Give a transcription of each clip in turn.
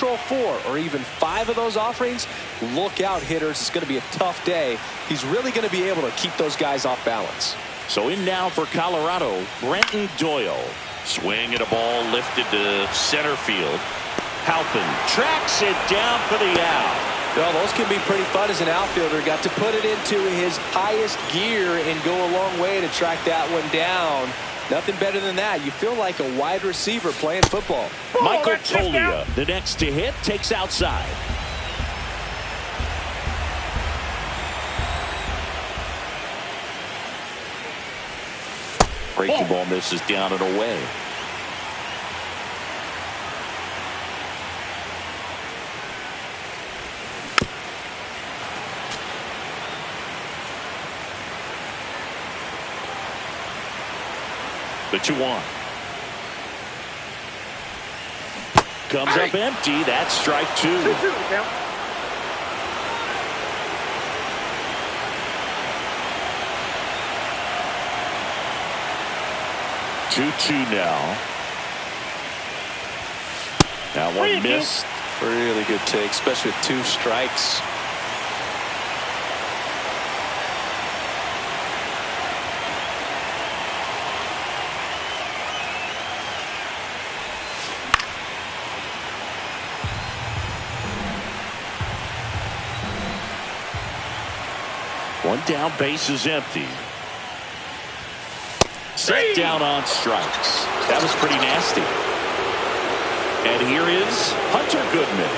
control 4 or even 5 of those offerings, look out, hitters. It's going to be a tough day. He's really going to be able to keep those guys off balance. So in now for Colorado, Brenton Doyle. Swing at a ball lifted to center field. Halpin tracks it down for the out. Well, those can be pretty fun as an outfielder. Got to put it into his highest gear and go a long way to track that one down. Nothing better than that. You feel like a wide receiver playing football. Michael Toglia, the next to hit, takes outside. Breaking ball misses down and away. The 2-1. Comes up empty. That's strike 2. 2-2 now. That one missed. Really good take, especially with 2 strikes. One down, base is empty. Set down on strikes. That was pretty nasty. And here is Hunter Goodman.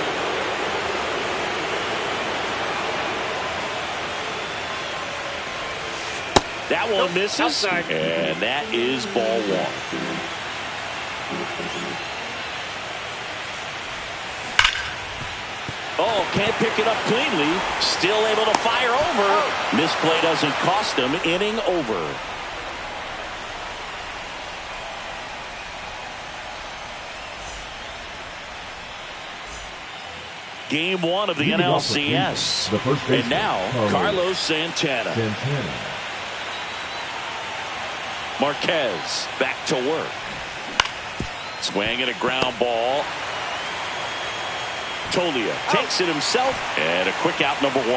That one misses. Outside. And that is ball 1. Oh, can't pick it up cleanly. Still able to fire over. Misplay doesn't cost him. Inning over. Game 1 of the NLCS. And now, Carlos Santana. Marquez back to work. Swing at a ground ball. Toglia takes it himself, and a quick out, number 1.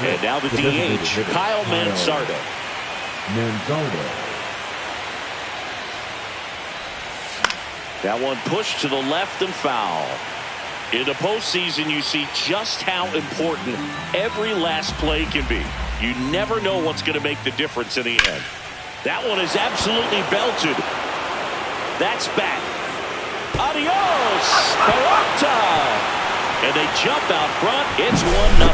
And now the DH, Kyle Manzardo. That one pushed to the left and foul. In the postseason, you see just how important every last play can be. You never know what's going to make the difference in the end. That one is absolutely belted. That's back. Adios, Peralta. And they jump out front. It's 1-0.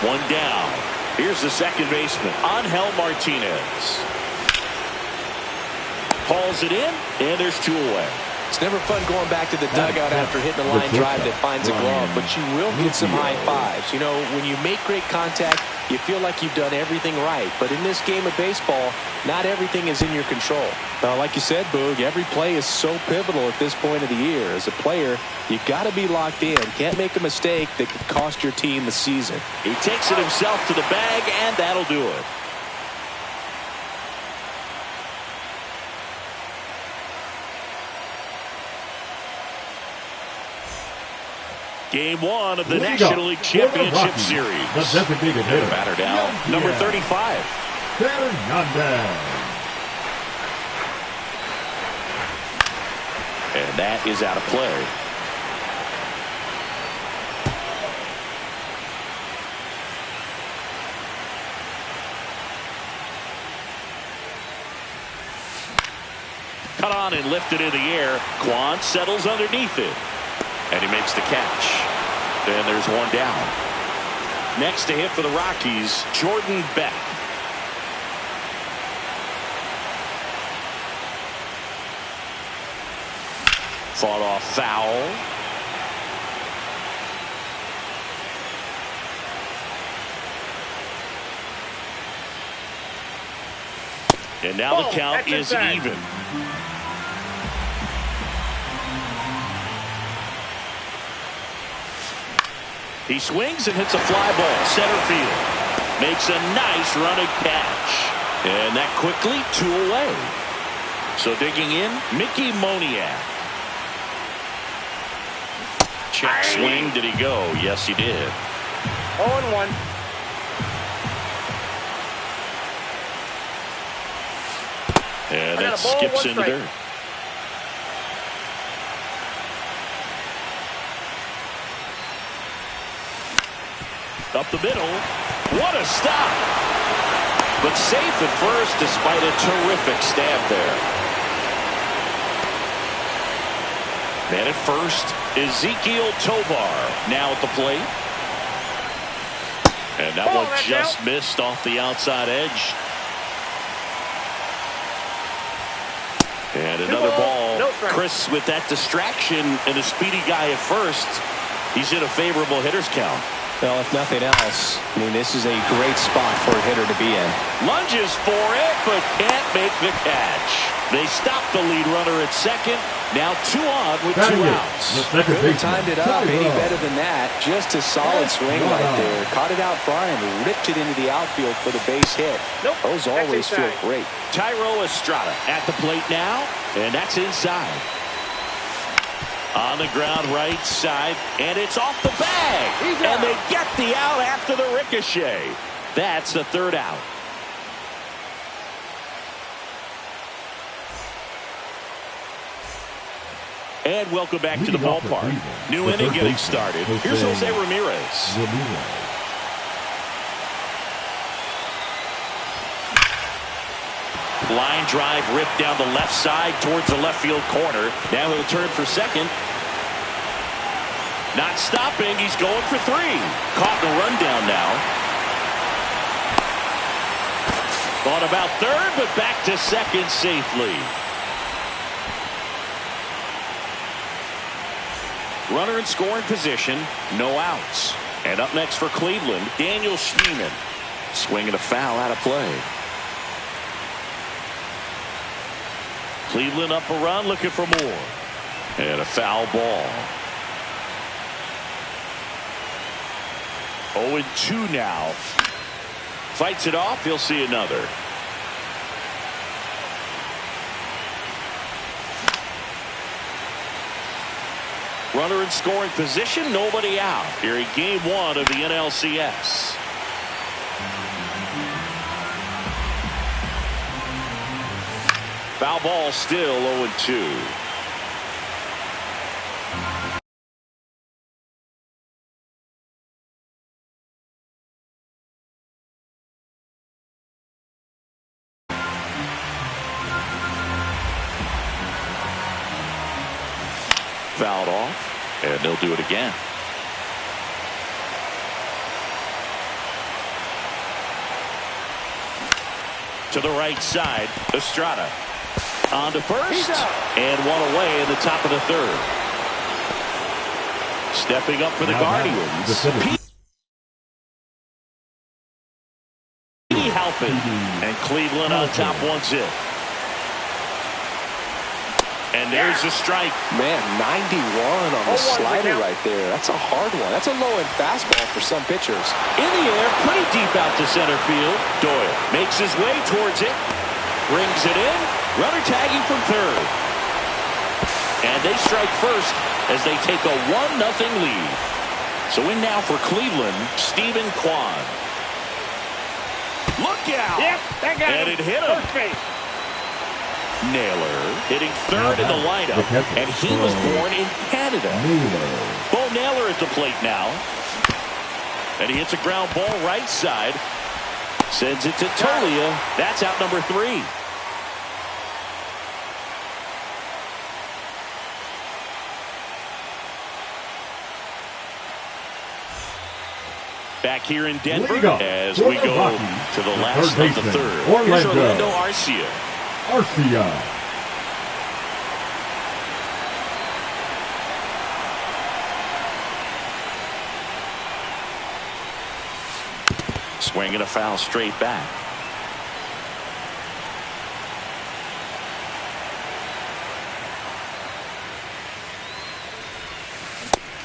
1 down. Here's the second baseman, Angel Martinez. Hauls it in, and there's 2 away. It's never fun going back to the dugout after hitting a line drive that finds a glove, but you will get some high fives. You know, when you make great contact, you feel like you've done everything right. But in this game of baseball, not everything is in your control. Now, like you said, Boog, every play is so pivotal at this point of the year. As a player, you got to be locked in. Can't make a mistake that could cost your team the season. He takes it himself to the bag, and that'll do it. Game 1 of the National League Championship Series. The designated hitter. Batter down, number 35. Fernandez. And that is out of play. Cut on and lifted in the air. Kwan settles underneath it. And he makes the catch. Then there's 1 down. Next to hit for the Rockies, Jordan Beck. Fought off foul. And now the count is even. He swings and hits a fly ball center field. Makes a nice running catch. And that quickly 2 away. So digging in, Mickey Moniak. Check swing. Did he go? Yes, he did. 0-1. And that skips into dirt. Up the middle. What a stop. But safe at first despite a terrific stab there. Man at first, Ezequiel Tovar now at the plate. And that one just missed off the outside edge. And another ball. Chris, with that distraction and a speedy guy at first, he's in a favorable hitter's count. Well, if nothing else, I mean, this is a great spot for a hitter to be in. Lunges for it, but can't make the catch. They stop the lead runner at second. Now 2 on with 2 outs. Couldn't have timed it up any better than that. Just a solid swing right there. Caught it out front and ripped it into the outfield for the base hit. Those always feel great. Thairo Estrada at the plate now, and that's inside. On the ground right side, and it's off the bag. And they get the out after the ricochet. That's the 3rd out. And welcome back to the ballpark. New inning getting started. Here's Jose Ramirez. Line drive ripped down the left side towards the left field corner. Now he'll turn for second. Not stopping. He's going for 3. Caught in a rundown now. Thought about third, but back to second safely. Runner in scoring position. No outs. And up next for Cleveland, Daniel Schneemann. Swinging a foul out of play. Cleveland up a run, looking for more. And a foul ball. 0-2 now. Fights it off. He'll see another. Runner in scoring position. Nobody out. Here in game 1 of the NLCS. Foul ball, still 0-2. Fouled off, and they'll do it again. To the right side, Estrada. On to first, and one away in the top of the 3rd. Stepping up for the Guardians, Petey Halpin, and Cleveland on top 1-0. And there's a strike. Man, 91 on the slider right there. That's a hard one. That's a low-end fastball for some pitchers. In the air, pretty deep out to center field. Doyle makes his way towards it. Brings it in. Runner tagging from 3rd. And they strike first as they take a 1-0 lead. So in now for Cleveland, Stephen Kwan. Look out! Yep, that got and him. It hit him. Naylor hitting 3rd in the lineup, and he was born in Canada. Bo Naylor at the plate now. And he hits a ground ball right side. Sends it to Tolia. That's out number 3. Back here in Denver as we go to the last of the 3rd. Here's Orlando Arcia. Swinging a foul straight back.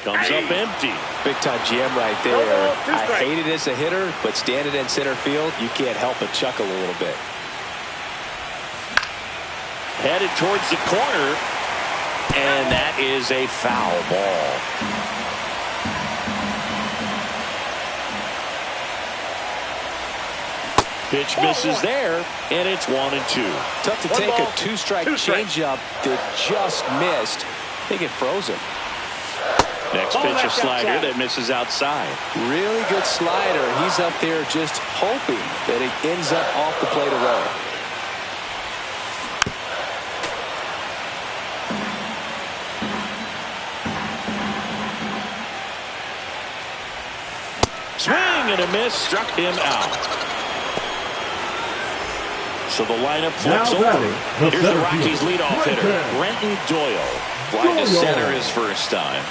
Comes up empty. Big-time GM right there. I hate it as a hitter, but standing in center field, you can't help but chuckle a little bit. Headed towards the corner, and that is a foul ball. Pitch misses there, and it's 1-2. Tough to take a two-strike changeup that just missed. I think it froze him. Next pitch, a slider that misses outside. Really good slider. He's up there just hoping that it ends up off the plate away. Swing and a miss, struck him out. So the lineup flips over. Here's the Rockies' leadoff hitter, Brenton Doyle. Flying to center his first time.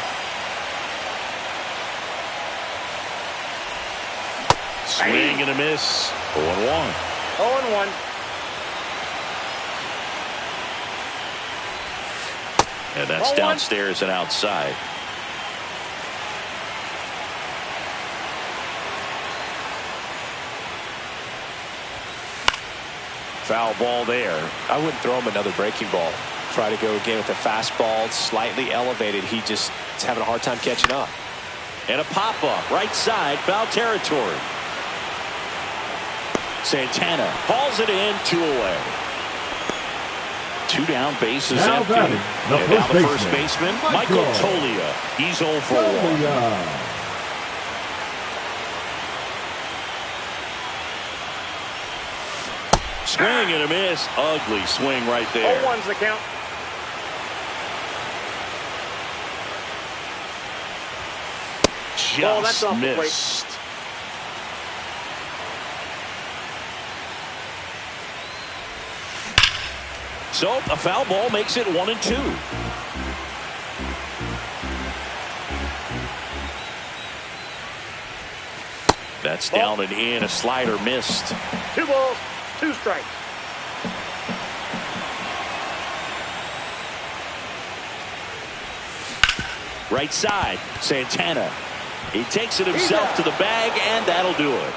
Swing and a miss. 0-1. 0-1. And that's downstairs and outside. Foul ball there. I wouldn't throw him another breaking ball. Try to go again with a fastball, slightly elevated. He just is having a hard time catching up. And a pop-up, right side, foul territory. Santana hauls it in, 2 away. 2 down, bases empty. And now the first baseman, Michael Toglia. He's 0 for 1. Swing and a miss. Ugly swing right there. 0-1's the count. Just missed. So a foul ball makes it 1-2. That's down and in. A slider missed. 2 balls, 2 strikes. Right side, Santana. He takes it himself to the bag, and that'll do it.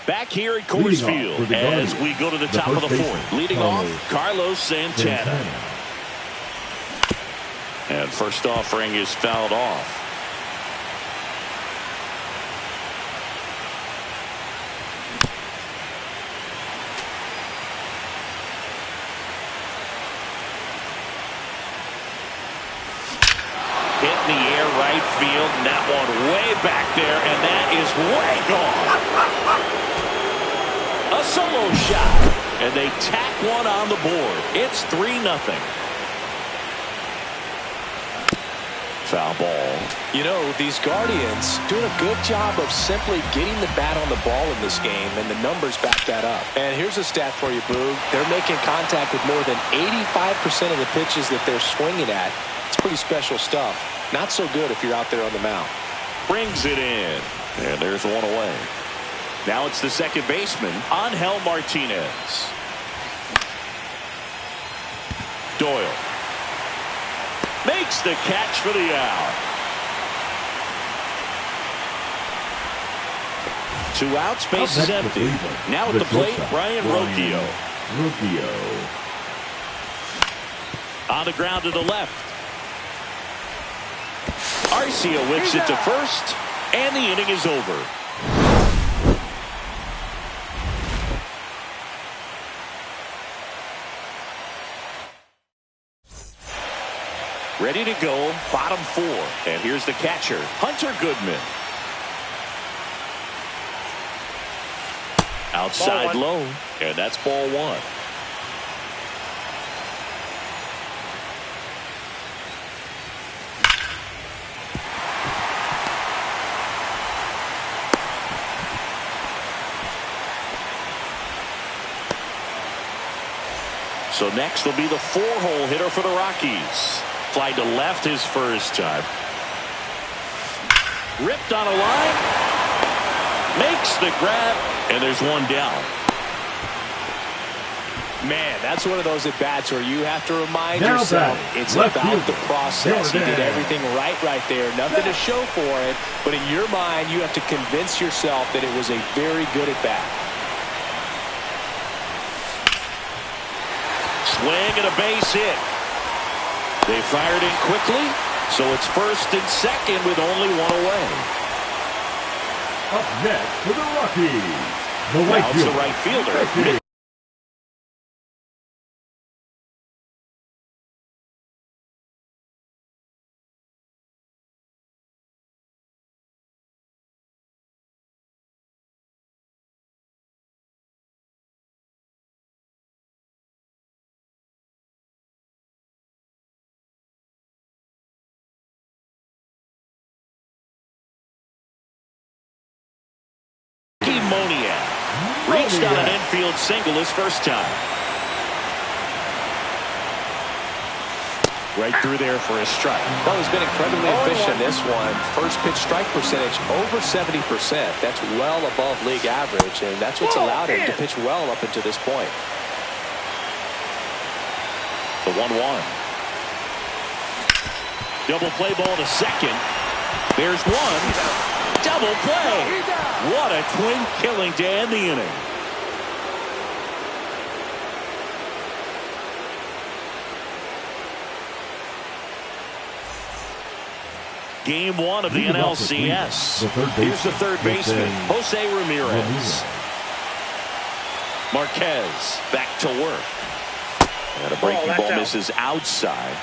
Back here at Coors Field as we go to the top of the 4th. Leading off, Carlos Santana. And first offering is fouled off. Hit in the air, right field, and that one way back there, and that is way gone. A solo shot, and they tack one on the board. It's 3-0. Foul ball. You know, these Guardians doing a good job of simply getting the bat on the ball in this game, and the numbers back that up. And here's a stat for you, Boog. They're making contact with more than 85% of the pitches that they're swinging at. It's pretty special stuff. Not so good if you're out there on the mound. Brings it in, and there's one away. Now it's the second baseman, Angel Martinez. Doyle makes the catch for the out. 2 outs, base is empty. Now at the plate, Brian Rocchio. On the ground to the left. Arcia whips it to first, and the inning is over. Ready to go, bottom 4. And here's the catcher, Hunter Goodman. Outside low, and that's ball 1. So next will be the 4-hole hitter for the Rockies. Fly to left his first time. Ripped on a line. Makes the grab. And there's one down. Man, that's one of those at-bats where you have to remind yourself it's about the process. He did everything right there. Nothing to show for it. But in your mind, you have to convince yourself that it was a very good at-bat. Swing and a base hit. They fired in quickly, so it's first and second with only one away. Up next for the Rockies, the right Now it's the fielder. right fielder. Mickey. Moniak reached on an infield single his first time. Right through there for a strike. Well, he's been incredibly efficient in this one. First pitch strike percentage over 70%. That's well above league average, and that's what's allowed him to pitch well up until this point. The 1-1. Double play ball to second. There's one. Double play. What a twin killing to end the inning. Game one of the NLCS. Here's the third baseman, Jose Ramirez. Marquez back to work. And a breaking ball misses outside.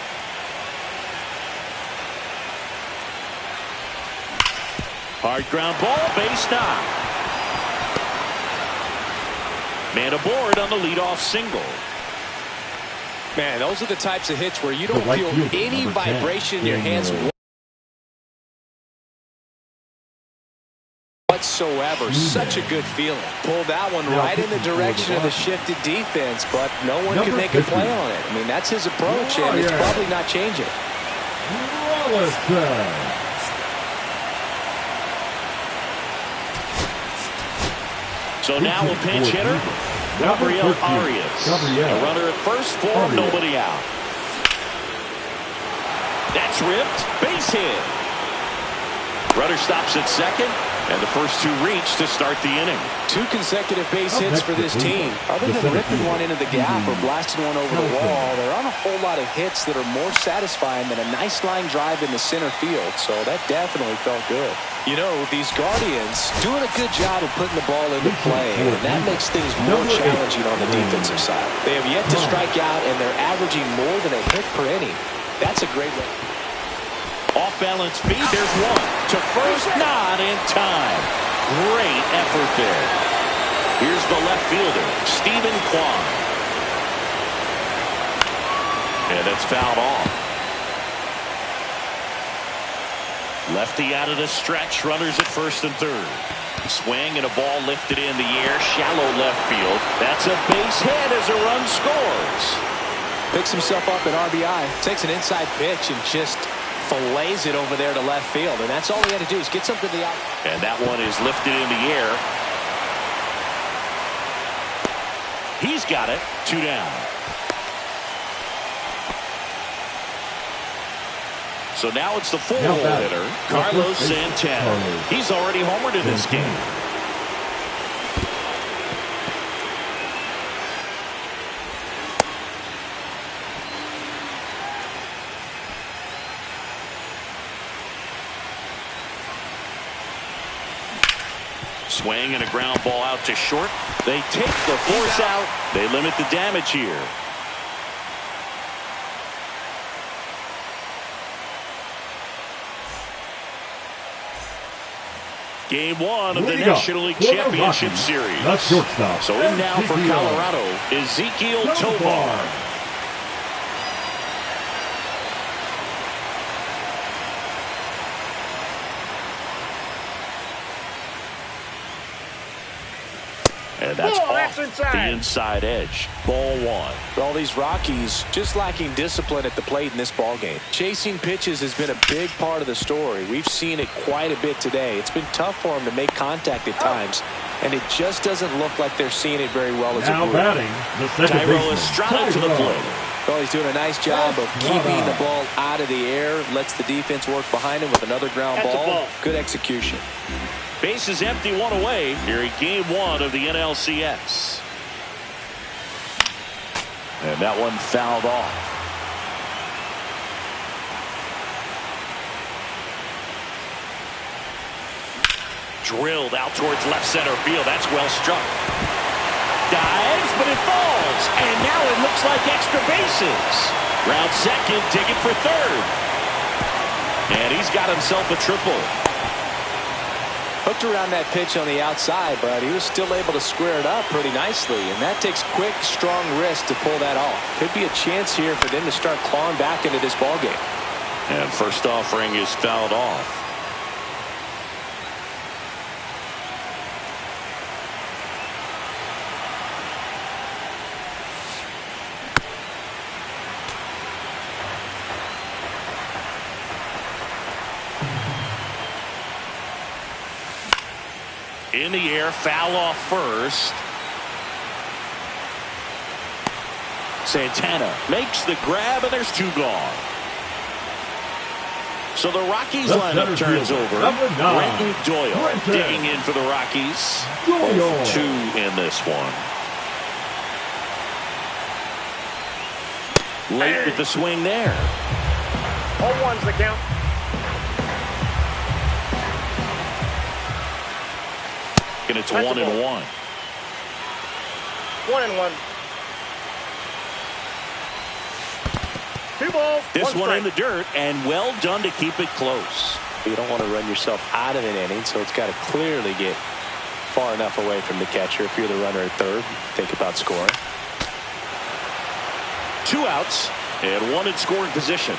Hard ground ball, base knock. Man aboard on the leadoff single. Man, those are the types of hits where you don't feel any vibration in your hands whatsoever. Such a good feeling. Pulled that one right in the direction of the shifted defense, but no one could make a play on it. I mean, that's his approach, and it's probably not changing. So now a pinch hitter, Gabriel Arias. A runner at first for nobody out. That's ripped. Base hit. Runner stops at second, and the first two reach to start the inning. 2 consecutive base hits for this team. Other than ripping one into the gap or blasting one over the wall, there aren't a whole lot of hits that are more satisfying than a nice line drive in the center field, so that definitely felt good. You know, these Guardians doing a good job of putting the ball into play, and that makes things more challenging on the defensive side. They have yet to strike out, and they're averaging more than a hit per inning. That's a great way. Off-balance speed, there's one. To first, not in time. Great effort there. Here's the left fielder, Stephen Kwan. And it's fouled off. Lefty out of the stretch, runners at first and third. Swing and a ball lifted in the air, shallow left field. That's a base hit as a run scores. Picks himself up at RBI, takes an inside pitch and just fillets it over there to left field. And that's all he had to do is get something to the out. And that one is lifted in the air. He's got it. 2 down. So now it's the full-hole hitter, Carlos Santana. He's already homered in this game. Swing and a ground ball out to short. They take the force out. They limit the damage here. Game one of the National League Championship Series. So in now for Colorado, Ezequiel Tovar. And that's off the inside edge. Ball one. All these Rockies just lacking discipline at the plate in this ballgame. Chasing pitches has been a big part of the story. We've seen it quite a bit today. It's been tough for them to make contact at times, and it just doesn't look like they're seeing it very well as a group. Thairo Estrada to the plate. Well, he's doing a nice job of keeping the ball out of the air, lets the defense work behind him with another ground ball. Good execution. Base is empty, one away here in game one of the NLCS. And that one fouled off. Drilled out towards left center field. That's well struck. Dives, but it falls. And now it looks like extra bases. Round second, digging for third. And he's got himself a triple. Hooked around that pitch on the outside, but he was still able to square it up pretty nicely. And that takes quick, strong wrist to pull that off. Could be a chance here for them to start clawing back into this ballgame. And first offering is fouled off. In the air, foul off first. Santana makes the grab, and there's two gone. So the Rockies lineup turns over. Brenton Doyle digging in for the Rockies. 2 in this one. Late with the swing there. 0-1's the count. And it's 1-1. 1-1. 2 balls. This one strike. in the dirt, and well done to keep it close. You don't want to run yourself out of an inning, so it's got to clearly get far enough away from the catcher. If you're the runner at third, think about scoring. 2 outs and 1 in scoring position.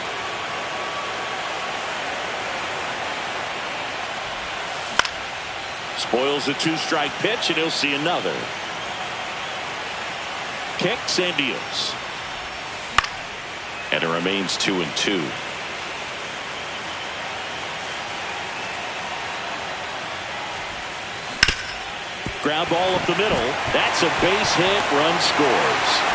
Spoils a 2-strike pitch, and he'll see another. Kicks and deals. And it remains 2-2. Ground ball up the middle. That's a base hit. Run scores.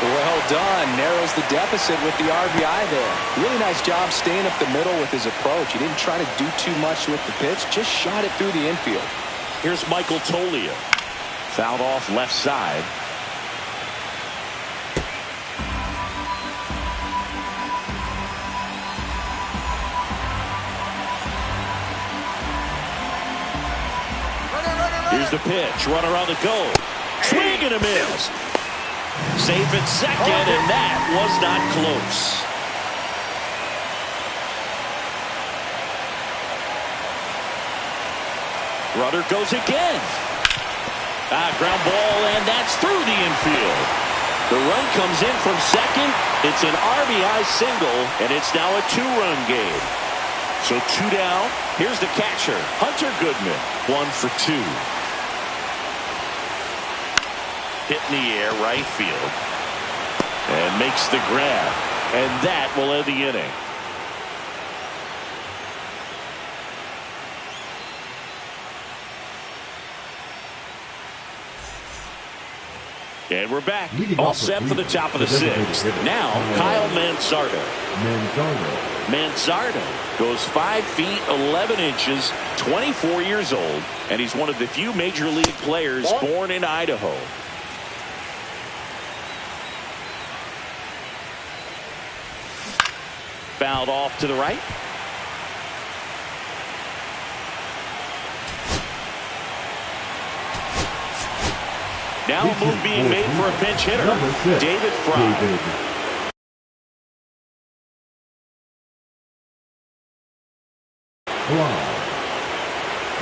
Well done. Narrows the deficit with the RBI there. Really nice job staying up the middle with his approach. He didn't try to do too much with the pitch. Just shot it through the infield. Here's Michael Toglia. Fouled off left side. Here's the pitch. Runner on the go. Swing and a miss. Safe at second, and that was not close. Runner goes again. Ground ball, and that's through the infield. The run comes in from second. It's an RBI single, and it's now a 2-run game. So 2 down. Here's the catcher, Hunter Goodman. 1 for 2. Hit in the air, right field. And makes the grab. And that will end the inning. And we're back. All set for the top of the 6th. Now, Kyle Manzardo. Manzardo goes 5 feet 11 inches, 24 years old, and he's one of the few major league players born in Idaho. Fouled off to the right. Now a move being made for a pinch hitter, David Fry.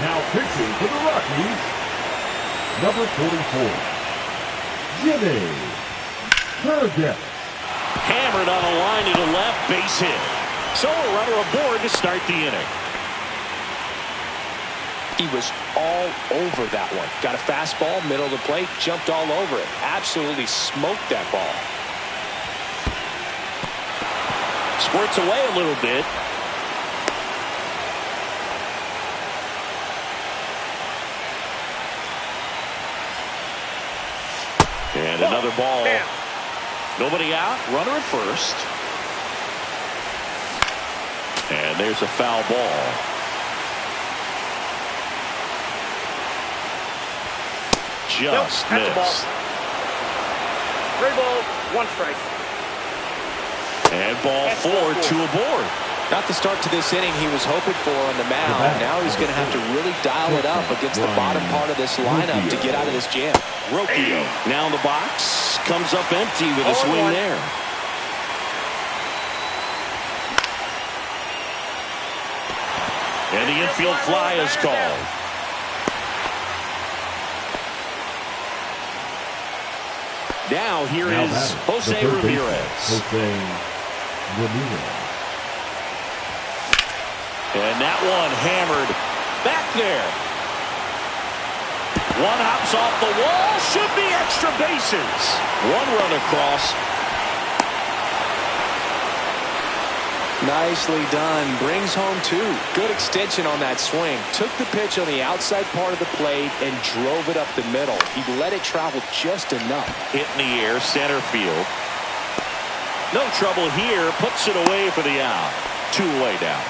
Now pitching for the Rockies, number 44, Jimmy Herget. Hammered on a line to the left, base hit. So a runner aboard to start the inning. He was all over that one. Got a fastball, middle of the plate, jumped all over it. Absolutely smoked that ball. Squirts away a little bit. And another ball. Nobody out. Runner at first. And there's a foul ball. Just missed. 3 balls, 1 strike. And ball 4, 2 aboard. Not the start to this inning he was hoping for on the mound. Now he's going to have to really dial it up against the bottom part of this lineup to get out of this jam. Rocchio now in the box. Comes up empty with a swing there. And the infield fly is called. Now here is Jose Ramirez. And that one hammered back there. One hops off the wall. Should be extra bases. One run across. Nicely done. Brings home two. Good extension on that swing. Took the pitch on the outside part of the plate and drove it up the middle. He let it travel just enough. Hit in the air, center field. No trouble here. Puts it away for the out. 2 away down.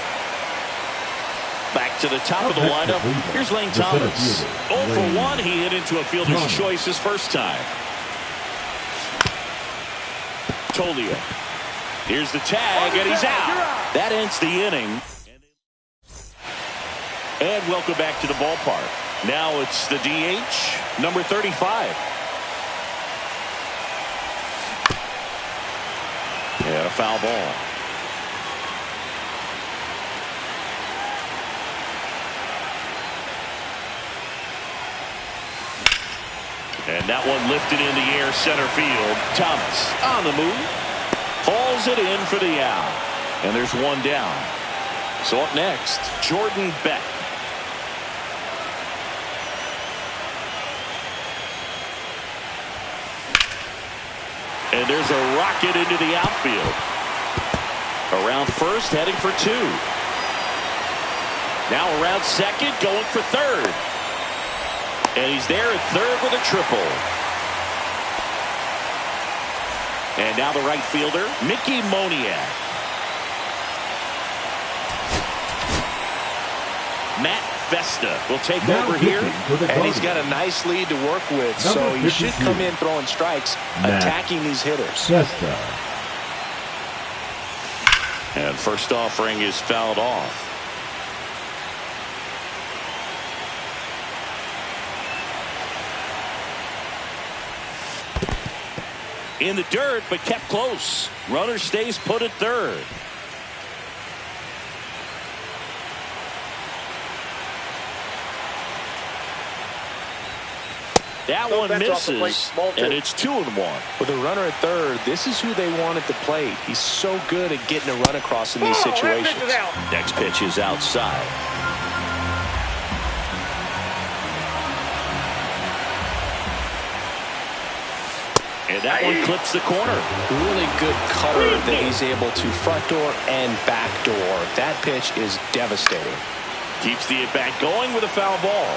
Back to the top of the lineup. Here's Lane Thomas. 0 for 1. He hit into a fielder's choice his first time. Tolio. Here's the tag, and he's out. That ends the inning. And welcome back to the ballpark. Now it's the DH, number 35. And a foul ball. And that one lifted in the air, center field. Thomas on the move. Hauls it in for the out. And there's one down. So up next, Jordan Beck. And there's a rocket into the outfield. Around first, heading for 2. Now around second, going for third. And he's there at third with a triple. And now the right fielder, Mickey Moniak. Matt Festa will take over here. And he's got a nice lead to work with, so he should come in throwing strikes, attacking these hitters. And first offering is fouled off. In the dirt, but kept close. Runner stays put at third. That one misses, and it's 2-1. With a runner at third, this is who they want at the plate. He's so good at getting a run across in these situations. Next pitch is outside. And that one clips the corner. Really good cutter that he's able to front door and back door. That pitch is devastating. Keeps the at-bat going with a foul ball.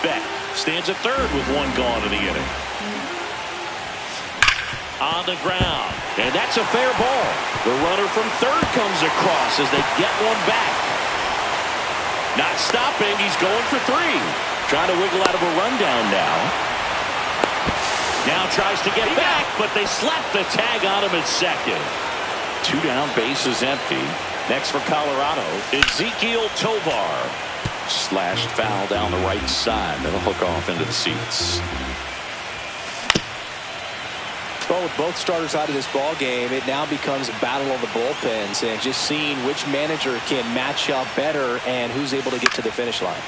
Beck stands at third with one gone in the inning. On the ground. And that's a fair ball. The runner from third comes across as they get one back. Not stopping. He's going for 3. Trying to wiggle out of a rundown now. Now tries to get back, but they slap the tag on him at second. 2 down, bases empty. Next for Colorado, Ezequiel Tovar. Slashed foul down the right side. That'll hook off into the seats. Well, with both starters out of this ball game, it now becomes a battle of the bullpens and just seeing which manager can match up better and who's able to get to the finish line.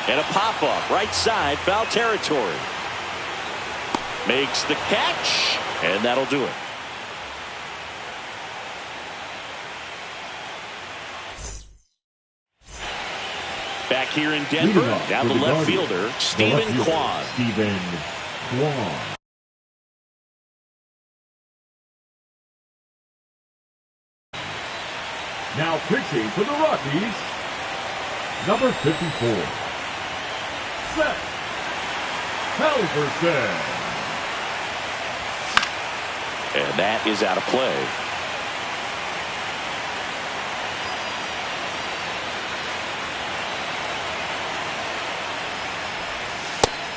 And a pop-up, right side, foul territory. Makes the catch, and that'll do it. Back here in Denver, now the left fielder, Stephen Kwan. Now pitching for the Rockies, number 54, Seth Halverson. And that is out of play.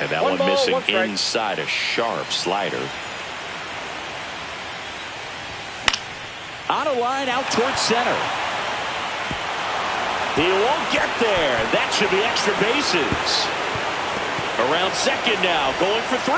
And that one missing inside, a sharp slider. On a line out towards center. He won't get there. That should be extra bases. Around second now, going for 3.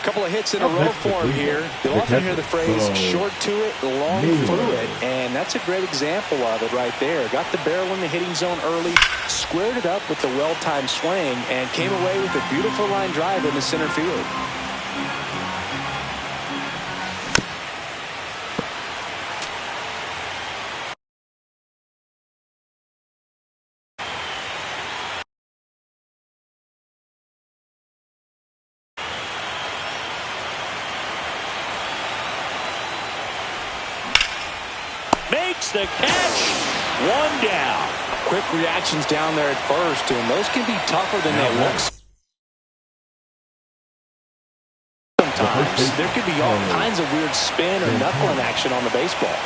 Couple of hits in a row for him here. You'll often hear the phrase short to it, long through it, and that's a great example of it right there. Got the barrel in the hitting zone early, squared it up with the well-timed swing, and came away with a beautiful line drive in the center field. Makes the catch. 1 down. Quick reactions down there at first, and those can be tougher than they look. Sometimes there could be all kinds of weird spin or knuckling action on the baseball.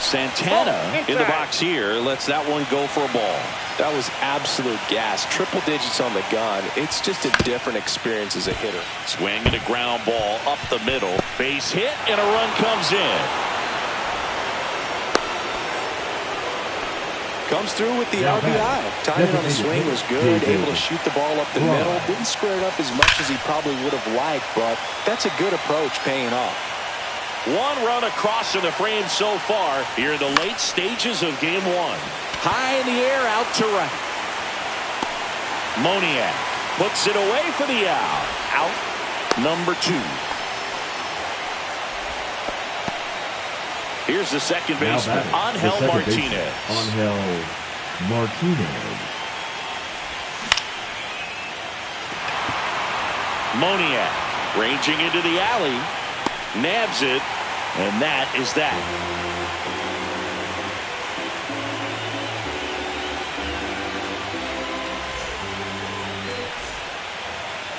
Santana in the box here lets that one go for a ball. That was absolute gas. Triple digits on the gun. It's just a different experience as a hitter. Swing and a ground ball up the middle. Base hit and a run comes in. Comes through with the RBI. Timing on the swing was good. Able to shoot the ball up the middle. Didn't square it up as much as he probably would have liked, but that's a good approach paying off. 1 run across in the frame so far here in the late stages of game 1. High in the air, out to right. Moniak puts it away for the out. Out number 2. Here's the second baseman, Angel Martinez. Angel Martinez. Moniak ranging into the alley. Nabs it, and that is that.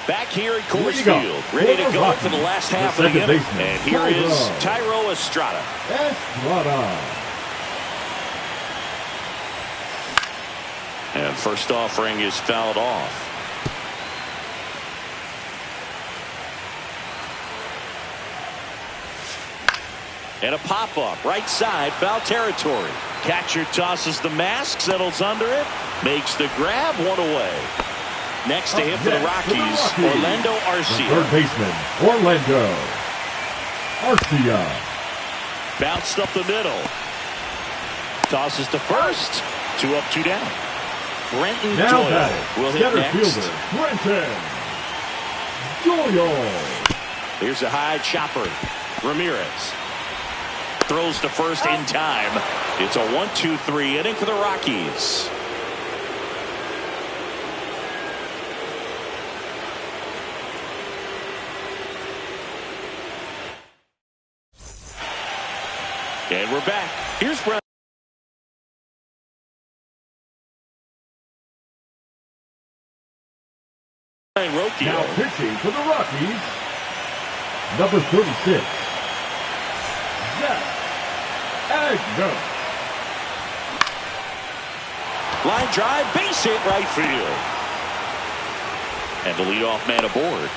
Back here at Coors Field, ready to go for the last half of the inning. And here is Thairo Estrada. And first offering is fouled off. And a pop-up, right side, foul territory. Catcher tosses the mask, settles under it, makes the grab, 1 away. Next to hit for the Rockies, Orlando Arcia. Third baseman, Orlando Arcia. Bounced up the middle. Tosses to first. 2 up, 2 down. Brenton Doyle will hit next. Brenton Doyle. Here's a high chopper. Ramirez throws to first in time. It's a 1-2-3 inning for the Rockies. And we're back. Here's Brown. Now pitching for the Rockies, number 36, Zach Agnew. Line drive, base hit, right field. And the leadoff man aboard.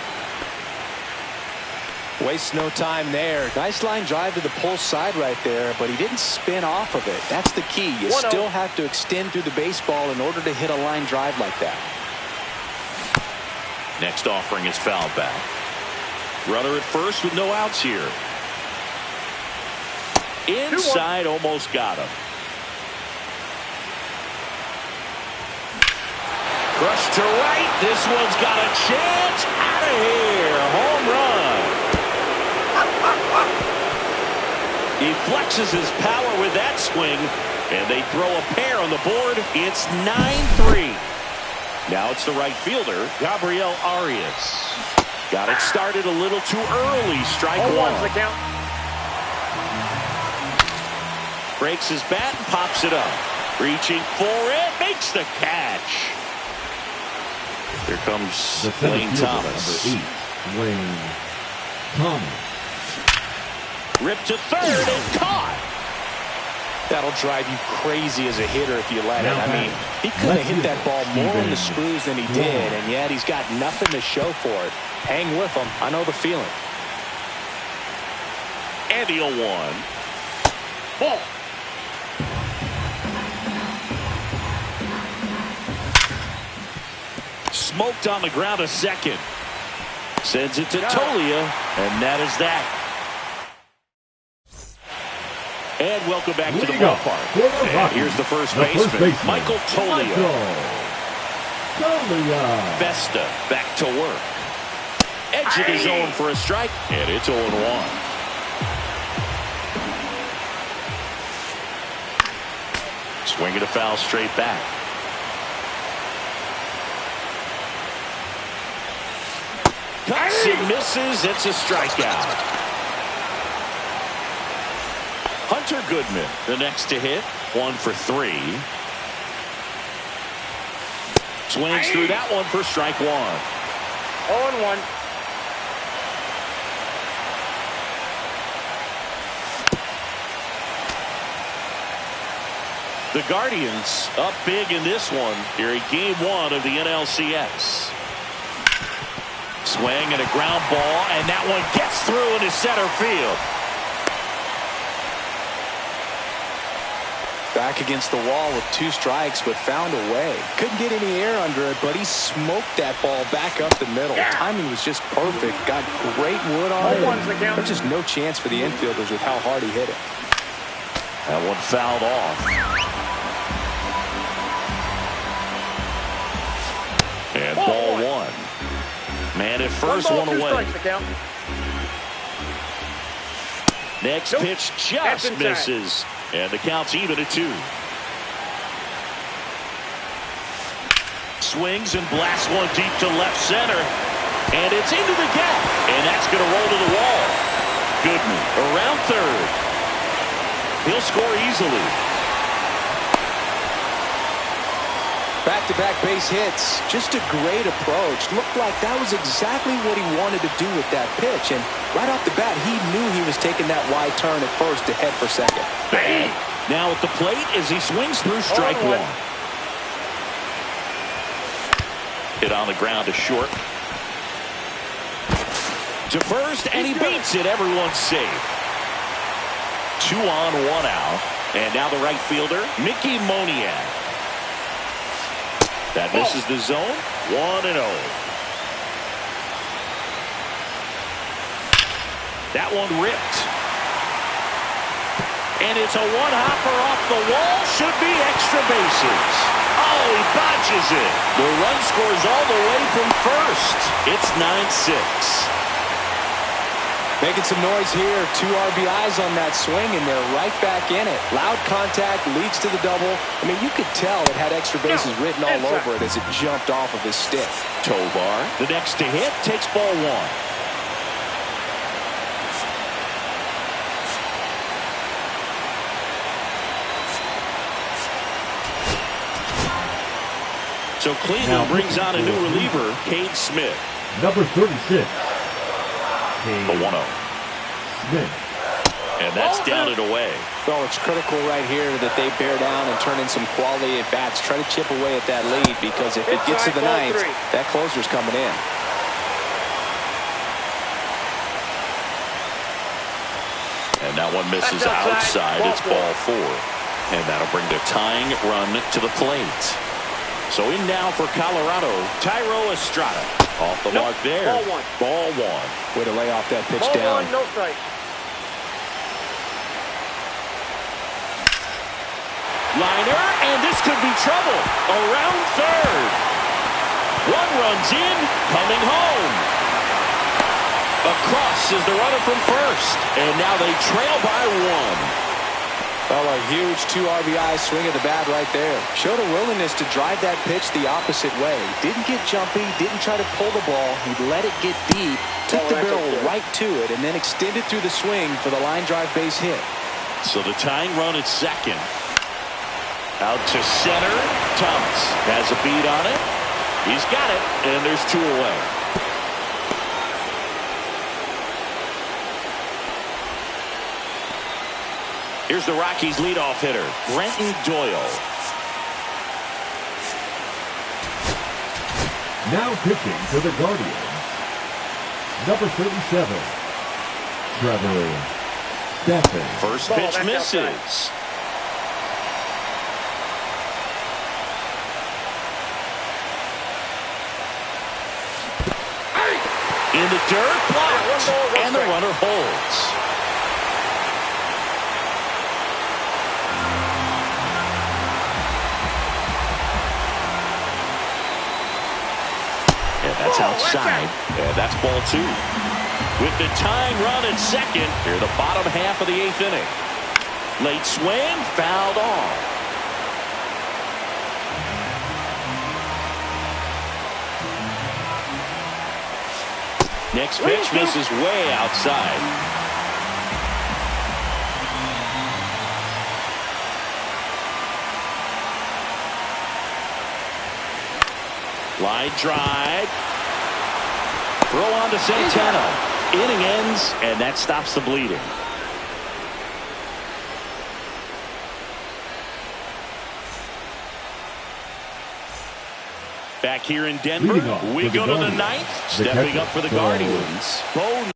Wastes no time there. Nice line drive to the pull side right there, but he didn't spin off of it. That's the key. You still have to extend through the baseball in order to hit a line drive like that. Next offering is fouled back. Runner at first with no outs here. Inside, almost got him. Crushed to right. This one's got a chance. Out of here. Home run. He flexes his power with that swing, and they throw a pair on the board. It's 9-3. Now it's the right fielder, Gabriel Arias. Got it started a little too early. Strike 1. The count. Breaks his bat and pops it up. Reaching for it. Makes the catch. Here comes Lane Thomas. Number 8, Lane Thomas. Ripped to third and caught. That'll drive you crazy as a hitter if you let it. I mean, he could have hit that ball more on the screws than he did, and yet he's got nothing to show for it. Hang with him. I know the feeling. And the 0-1. Ball. Smoked on the ground a second. Sends it to Tolia, and that is that. And welcome back to the ballpark. And here's the first baseman, Michael Tolia. Vesta back to work. Edge of the zone for a strike, and it's 0-1. Swing and a foul straight back. Cuts and misses. It's a strikeout. Hunter Goodman, the next to hit. 1 for 3. Swings through that one for strike 1. 0-1. The Guardians up big in this one here in Game 1 of the NLCS. Swing and a ground ball, and that one gets through into center field. Back against the wall with 2 strikes, but found a way. Couldn't get any air under it, but he smoked that ball back up the middle. Timing was just perfect. Got great wood on it. There's just no chance for the infielders with how hard he hit it. That one fouled off. And ball 1. Man at first, 1 away. Next pitch just misses. And the count's even at 2. Swings and blasts one deep to left center. And it's into the gap. And that's going to roll to the wall. Goodman around third. He'll score easily. Back-to-back base hits. Just a great approach. Looked like that was exactly what he wanted to do with that pitch. And right off the bat, he knew he was taking that wide turn at first to head for second. Bang! Now at the plate as he swings through strike 1. Hit on the ground to short. To first, and he beats it. Everyone's safe. 2 on, 1 out. And now the right fielder, Mickey Moniak. That misses the zone. 1-0. That one ripped. And it's a one-hopper off the wall. Should be extra bases. Oh, he botches it. The run scores all the way from first. It's 9-6. Making some noise here. 2 RBIs on that swing, and they're right back in it. Loud contact leads to the double. I mean, you could tell it had extra bases written all over it as it jumped off of his stick. Tovar, the next to hit, takes ball 1. So Cleveland brings on a new reliever, Cade Smith. Number 36. The 1-0. Smith. And that's down and away. Well, it's critical right here that they bear down and turn in some quality at bats. Try to chip away at that lead, because if it gets to the 9th, that closer's coming in. And that one misses outside. It's ball 4. And that'll bring the tying run to the plate. So in now for Colorado, Thairo Estrada. Off the mark there. Ball 1. Way to lay off that pitch Ball down. 1, no strike. Liner, and this could be trouble. Around third. 1 runs in, coming home. Across is the runner from first. And now they trail by 1. Well, a huge 2 RBI swing of the bat right there. Showed a willingness to drive that pitch the opposite way. Didn't get jumpy, didn't try to pull the ball. He let it get deep, took the barrel right to it, and then extended through the swing for the line drive base hit. So the tying run at second. Out to center. Thomas has a beat on it. He's got it, and there's 2 away. Here's the Rockies' leadoff hitter, Brenton Doyle. Now pitching to the Guardians, number 37, Trevor Stephen. First Ball, pitch that's misses. outside. In the dirt, blocked, one ball, one and the strike. runner holds. And that's outside. And that's ball 2. With the tying run at second, here the bottom half of the 8th inning. Late swing, fouled off. Next pitch misses way outside. Line drive. Throw on to Santana. Inning ends, and that stops the bleeding. Back here in Denver, we go to the 9th. Stepping up for the Guardians, Bo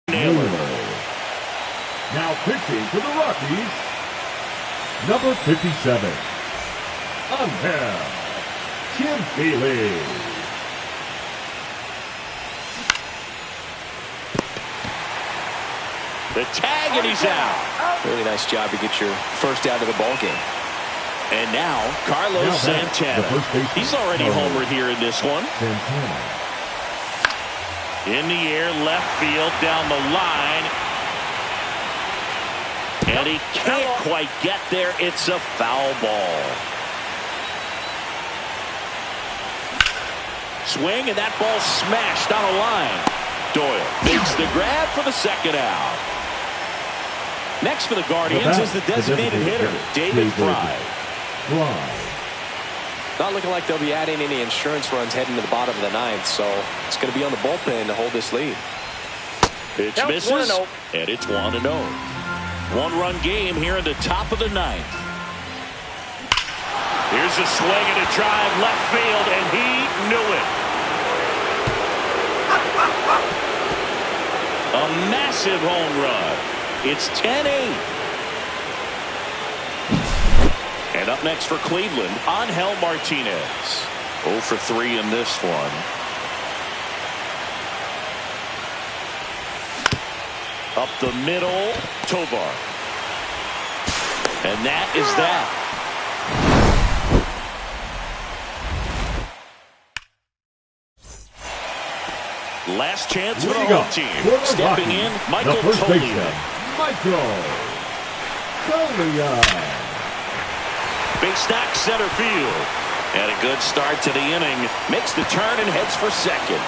Naylor. Now pitching for the Rockies, number 57, Angel Tim Bailey. The tag, and he's out. Really nice job to get your first out of the ball game. And now, Carlos Santana. He's already homered here in this one. Santana. In the air, left field, down the line. And he can't quite get there. It's a foul ball. Swing, and that ball smashed on a line. Doyle makes the grab for the second out. Next for the Guardians is the designated hitter, David Fry. Not looking like they'll be adding any insurance runs heading to the bottom of the 9th, so it's going to be on the bullpen to hold this lead. Pitch misses, and it's 1-0. One-run game here in the top of the 9th. Here's a swing and a drive left field, and he knew it. A massive home run. It's 10-8. And up next for Cleveland, Angel Martinez. 0 for 3 in this one. Up the middle, Tovar. And that is that. Last chance for the home team. Stepping in, Michael Toglia. Michael Toglia. Big stack center field. And a good start to the inning. Makes the turn and heads for second.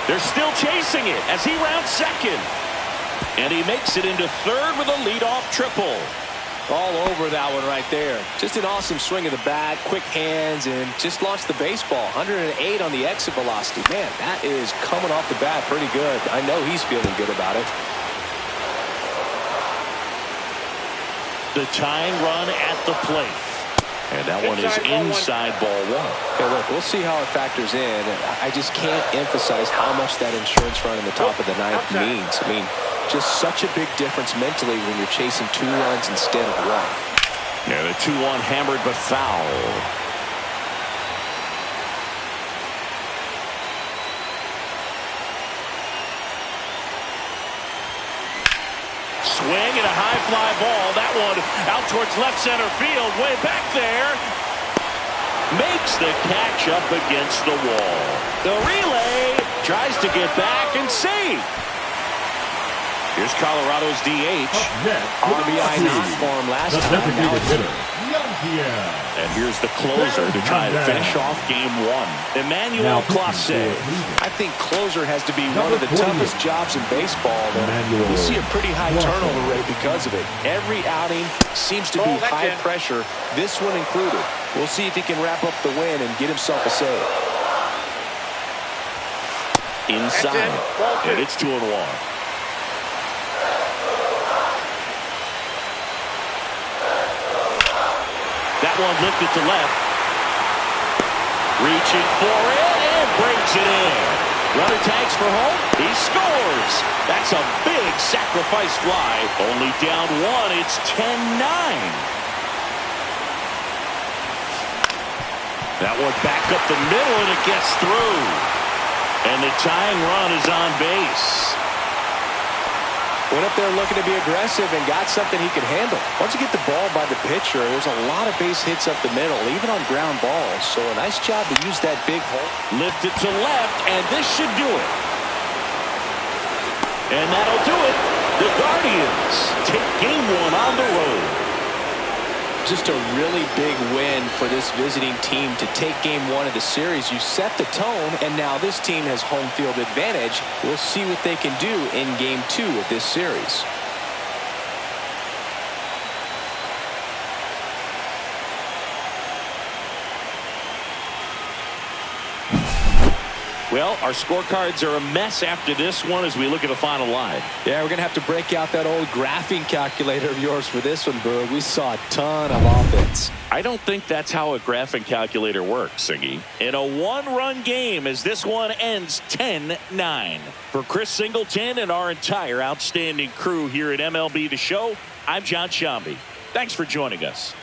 They're still chasing it as he rounds second. And he makes it into third with a leadoff triple. All over that one right there. Just an awesome swing of the bat, quick hands, and just launched the baseball. 108 on the exit velocity. Man, that is coming off the bat pretty good. I know he's feeling good about it. The tying run at the plate. And that one is inside ball 1. Okay, look, we'll see how it factors in. I just can't emphasize how much that insurance run in the top of the 9th means. I mean, just such a big difference mentally when you're chasing 2 runs instead of 1. Yeah, the 2-1 hammered but foul. Swing and a high fly ball. That one out towards left center field. Way back there. Makes the catch up against the wall. The relay tries to get back and save. Here's Colorado's DH. RBI not for him last time. And here's the closer to try to finish off game 1. Emmanuel Clase. I think closer has to be one of the toughest jobs in baseball. We see a pretty high turnover rate because of it. Every outing seems to be high pressure, this one included. We'll see if he can wrap up the win and get himself a save. Inside. And it's 2-1. That one lifted to left. Reaching for it and breaks it in. Runner tags for home. He scores. That's a big sacrifice fly. Only down one. It's 10-9. That one back up the middle, and it gets through. And the tying run is on base. Went up there looking to be aggressive and got something he could handle. Once you get the ball by the pitcher, there's a lot of base hits up the middle, even on ground balls. So a nice job to use that big hole. Lifted to left, and this should do it. And that'll do it. The Guardians take game one on the road. Just a really big win for this visiting team to take game one of the series. You set the tone, and now this team has home field advantage. We'll see what they can do in game two of this series. Well, our scorecards are a mess after this one as we look at the final line. Yeah, we're going to have to break out that old graphing calculator of yours for this one, Boog. We saw a ton of offense. I don't think that's how a graphing calculator works, Siggy. In a one-run game as this one ends 10-9. For Chris Singleton and our entire outstanding crew here at MLB The Show, I'm John Sciambi. Thanks for joining us.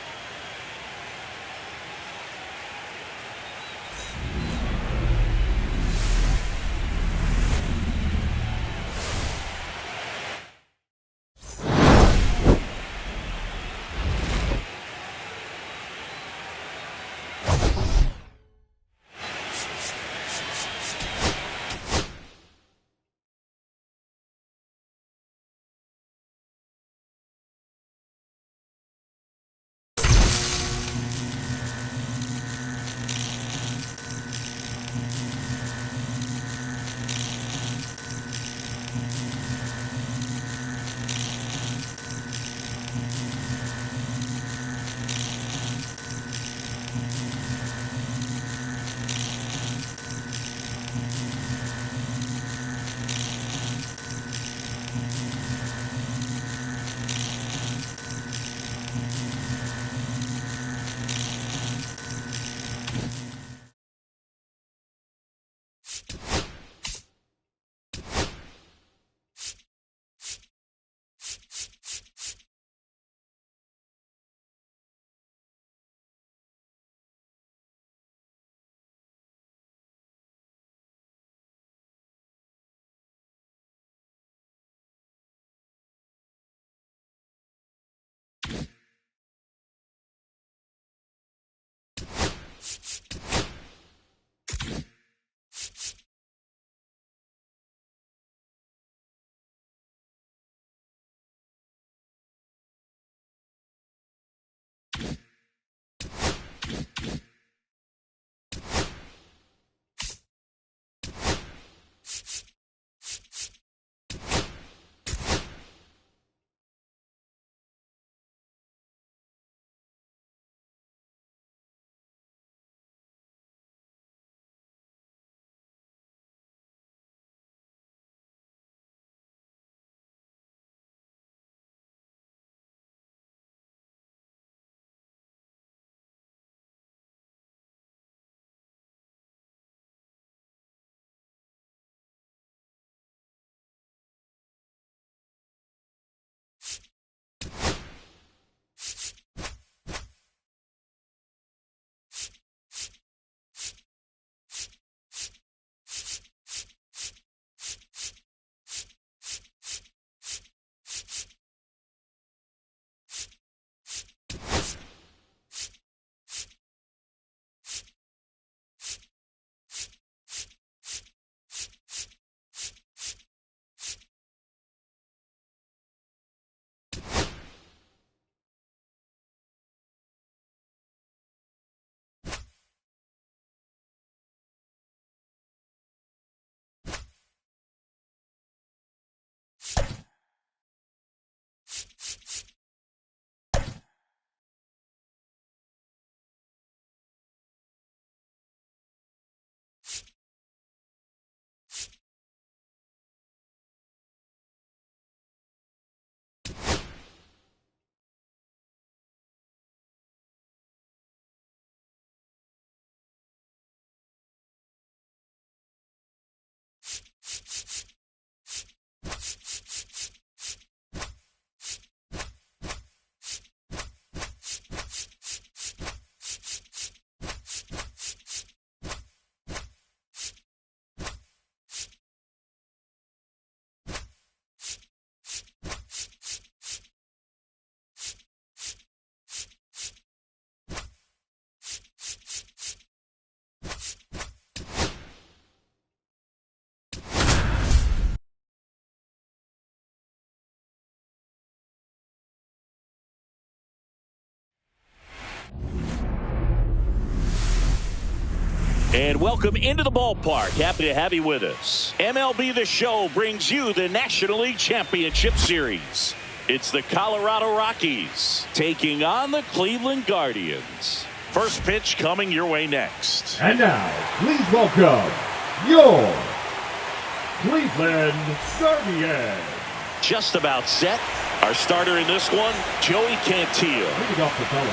And welcome into the ballpark. Happy to have you with us. MLB The Show brings you the National League Championship Series. It's the Colorado Rockies taking on the Cleveland Guardians. First pitch coming your way next. And now, please welcome your Cleveland Guardians. Just about set. Our starter in this one, Joey Cantillo.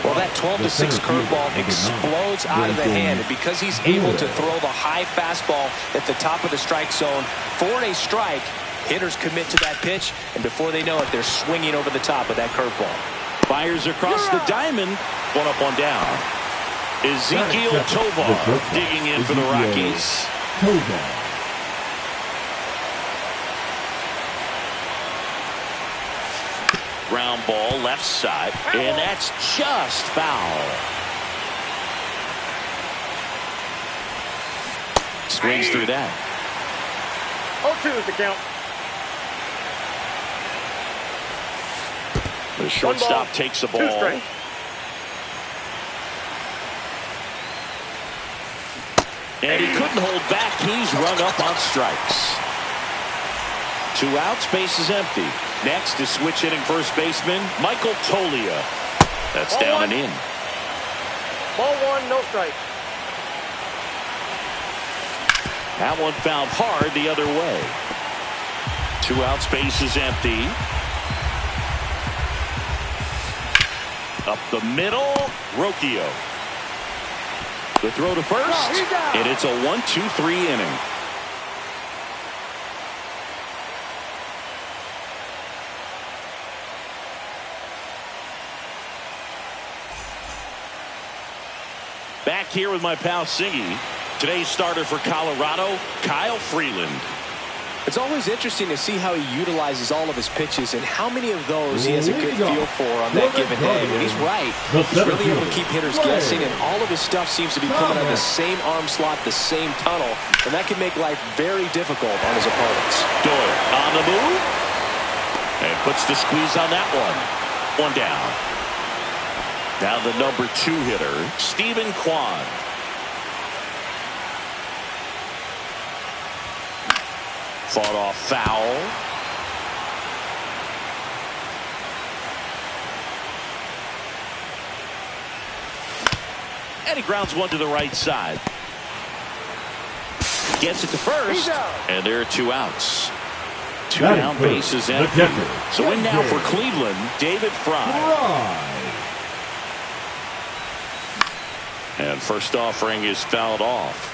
Well, that 12-6 curveball explodes out of the hand. And because he's able to throw the high fastball at the top of the strike zone for a strike, hitters commit to that pitch, and before they know it, they're swinging over the top of that curveball. Fires across the diamond. One up, one down. Ezequiel Tovar digging in for the Rockies. Ground ball left side, and that's just foul. Swings through that. 0-2 is the count. The shortstop takes the ball. And he couldn't hold back. He's rung up on strikes. 2 outs, base is empty. Next is switch hitting first baseman Michael Toglia. That's Ball down one. and in. Ball 1, no strike. That one fouled hard the other way. 2 outs, base is empty. Up the middle, Rocchio. The throw to first, and it's a 1-2-3 inning. Back here with my pal Siggy. Today's starter for Colorado, Kyle Freeland. It's always interesting to see how he utilizes all of his pitches and how many of those he has a good feel for on that given day. And he's right. He's really able to keep hitters guessing, and all of his stuff seems to be coming out of the same arm slot, the same tunnel, and that can make life very difficult on his opponents. Doyle on the move and puts the squeeze on that one. One down. Now the number 2 hitter, Stephen Kwan. Fought off foul. And he grounds one to the right side. Gets it to first. And there are 2 outs. 2 down, bases empty. So in now for Cleveland, David Fry. And first offering is fouled off.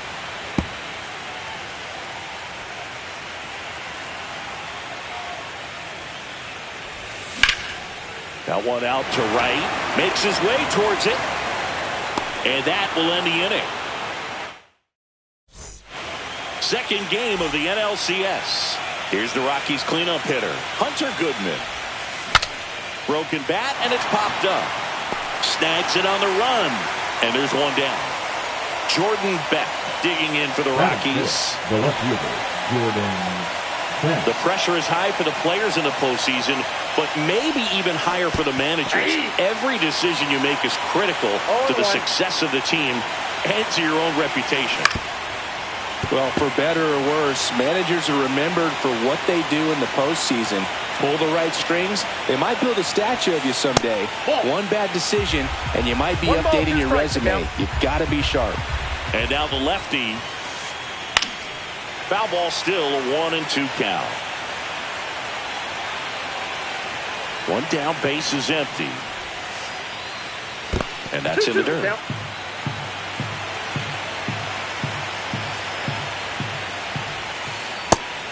That one out to right. Makes his way towards it. And that will end the inning. Second game of the NLCS. Here's the Rockies cleanup hitter, Hunter Goodman. Broken bat, and it's popped up. Snags it on the run. And there's one down. Jordan Beck digging in for the Rockies. The left fielder, Jordan Beck. The pressure is high for the players in the postseason, but maybe even higher for the managers. Every decision you make is critical to the success of the team and to your own reputation. Well, for better or worse, managers are remembered for what they do in the postseason. Pull the right strings, they might build a statue of you someday. One bad decision, and you might be updating your resume. You've got to be sharp. And now the lefty. Foul ball still, a 1-2 count. One down, base is empty. And that's in the dirt.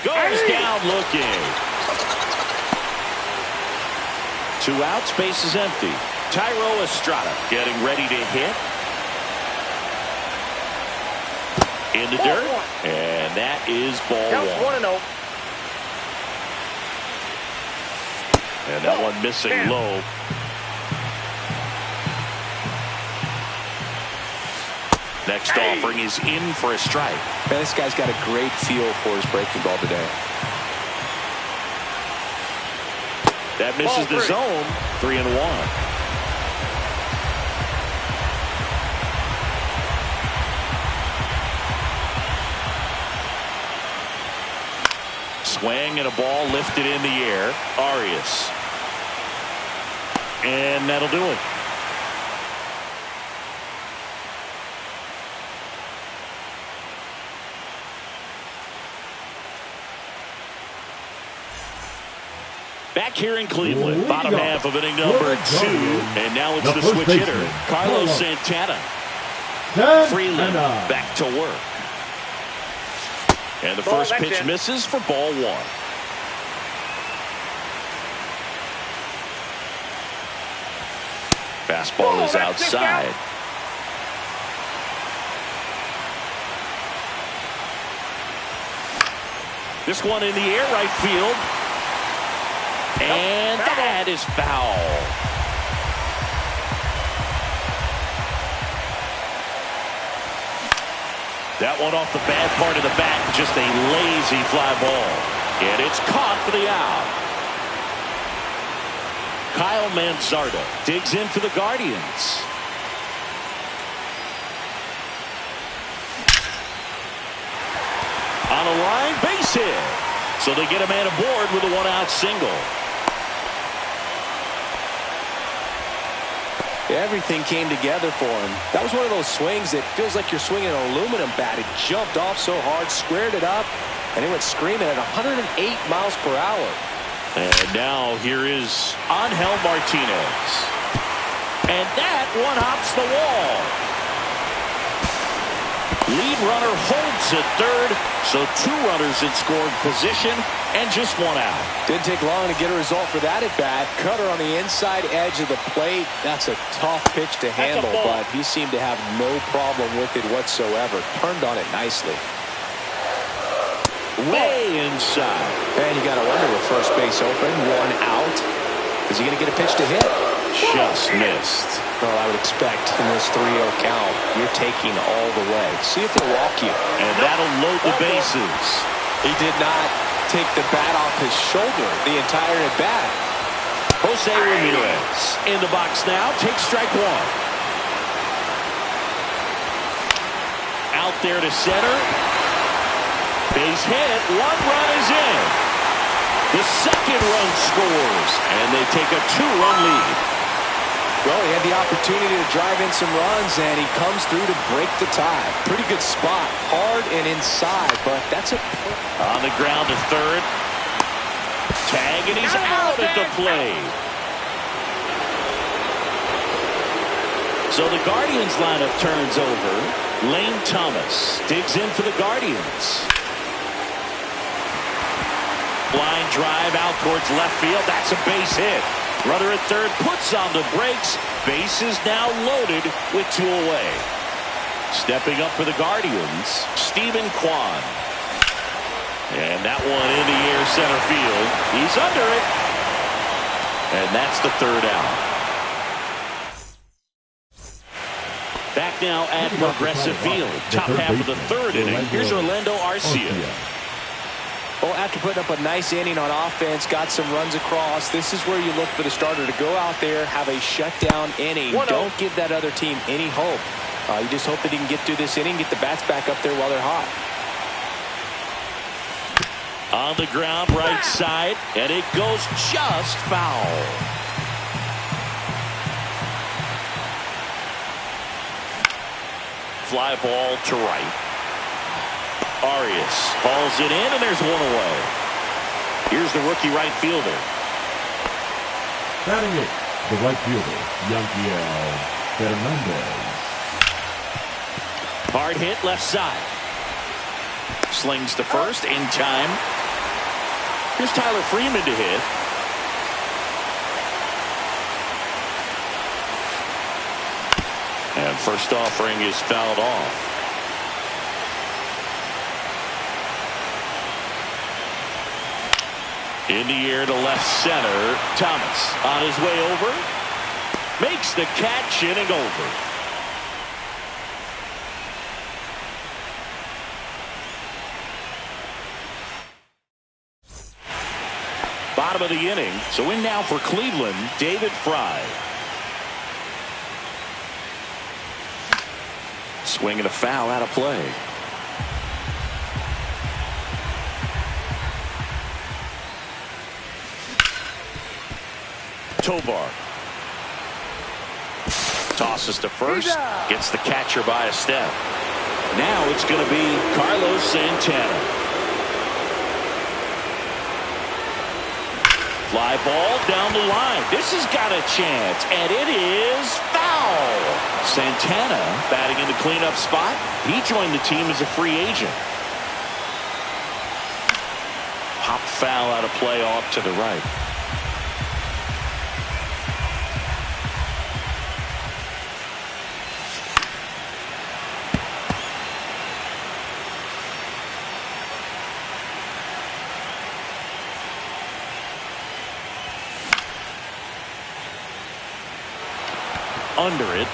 Goes down looking. 2 outs, base is empty. Thairo Estrada getting ready to hit. In the dirt. And that is ball 1. 1-0. And that one missing low. Next offering is in for a strike. Man, this guy's got a great feel for his breaking ball today. That misses the zone. 3-1. Swing and a ball lifted in the air. Arias. And that'll do it. Back here in Cleveland, bottom half of inning number 2. And now it's the switch hitter, Carlos Santana. Freeland back to work. And the first pitch misses for ball 1. Fastball is outside. This one in the air, right field. And that is foul. That one off the bad part of the bat, just a lazy fly ball. And it's caught for the out. Kyle Manzardo digs in for the Guardians. On a line, base hit. So they get a man aboard with a 1-out single. Everything came together for him. That was one of those swings that feels like you're swinging an aluminum bat. It jumped off so hard, squared it up, and it went screaming at 108 miles per hour. And now here is Angel Martinez. And that one hops the wall. Lead runner holds at third, so 2 runners in scoring position and just 1 out. Didn't take long to get a result for that at bat. Cutter on the inside edge of the plate. That's a tough pitch to handle, but he seemed to have no problem with it whatsoever. Turned on it nicely. Way inside. And you got to wonder with first base open, 1 out. Is he going to get a pitch to hit? Just missed. Well, I would expect in this 3-0 count, you're taking all the way. See if they'll walk you. And that'll load the bases. He did not take the bat off his shoulder the entire at bat. Jose Ramirez in the box now. Takes strike 1. Out there to center. Base hit. 1 run is in. The second run scores. And they take a 2-run lead. Well, he had the opportunity to drive in some runs, and he comes through to break the tie. Pretty good spot. Hard and inside, but that's a... On the ground to third. Tag, and he's out at the plate. So the Guardians lineup turns over. Lane Thomas digs in for the Guardians. Line drive out towards left field. That's a base hit. Runner at third puts on the brakes. Base is now loaded with 2 away. Stepping up for the Guardians, Stephen Kwan. And that one in the air center field. He's under it. And that's the 3rd out. Back now at Progressive Field. Top half of the 3rd inning. Here's Orlando Arcia. Well, after putting up a nice inning on offense, got some runs across, this is where you look for the starter to go out there, have a shutdown inning. Don't give that other team any hope. You just hope that he can get through this inning, get the bats back up there while they're hot. On the ground, right side, and it goes just foul. Fly ball to right. Arias hauls it in, and there's 1 away. Here's the rookie right fielder. Batting it, the right fielder, Yanquiel Fernandez. Hard hit left side. Slings to first in time. Here's Tyler Freeman to hit. And first offering is fouled off. In the air to left center. Thomas on his way over. Makes the catch, inning over. Bottom of the inning. So in now for Cleveland, David Fry. Swing and a foul out of play. Tovar. Tosses to first. Gets the catcher by a step. Now it's going to be Carlos Santana. Fly ball down the line. This has got a chance, and it is foul. Santana batting in the cleanup spot. He joined the team as a free agent. Pop foul out of play off to the right. Under it.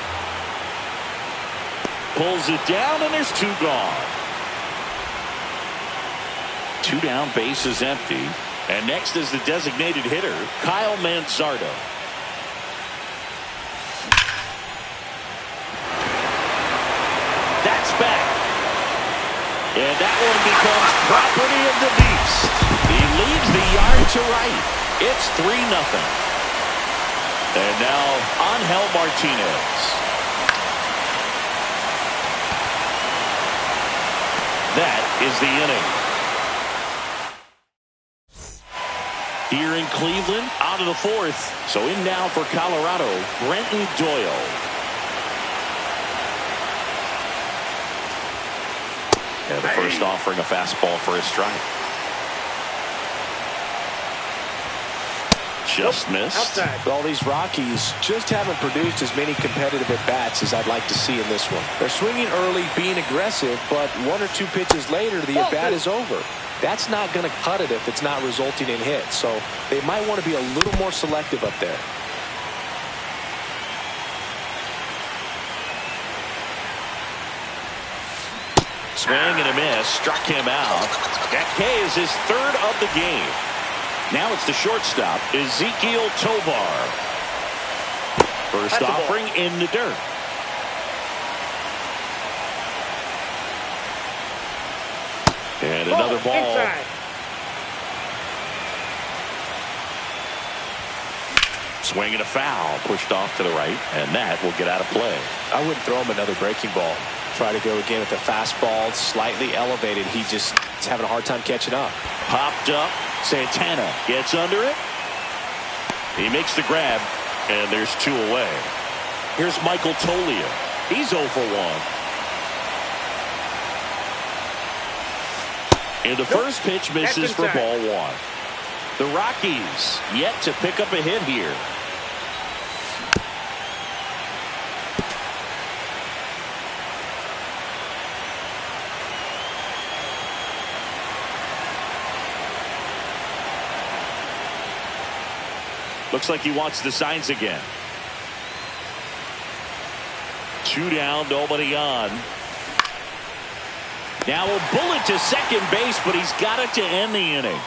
Pulls it down, and there's two gone. Two down, base is empty. And next is the designated hitter, Kyle Manzardo. That's back. And that one becomes property of the Beast. He leads the yard to right. It's 3-0. And now Angel Martinez. That is the inning. Here in Cleveland, out of the fourth. So in now for Colorado, Brenton Doyle. And the first offering a fastball for a strike. Just missed. Outside. Well, these Rockies just haven't produced as many competitive at-bats as I'd like to see in this one. They're swinging early, being aggressive, but one or two pitches later, the at-bat is over. That's not going to cut it if it's not resulting in hits. So they might want to be a little more selective up there. Swing and a miss. Struck him out. That K is his third of the game. Now it's the shortstop, Ezequiel Tovar. First offering in the dirt. And another ball. Inside. Swing and a foul. Pushed off to the right, and that will get out of play. I wouldn't throw him another breaking ball. Try to go again with the fastball, slightly elevated. He just is having a hard time catching up. Popped up. Santana gets under it. He makes the grab, and there's two away. Here's Michael Toglia. He's 0 for 1. And the first pitch misses for ball one. The Rockies yet to pick up a hit here. Looks like he wants the signs again. 2 down, nobody on. Now a bullet to second base, but he's got it to end the inning.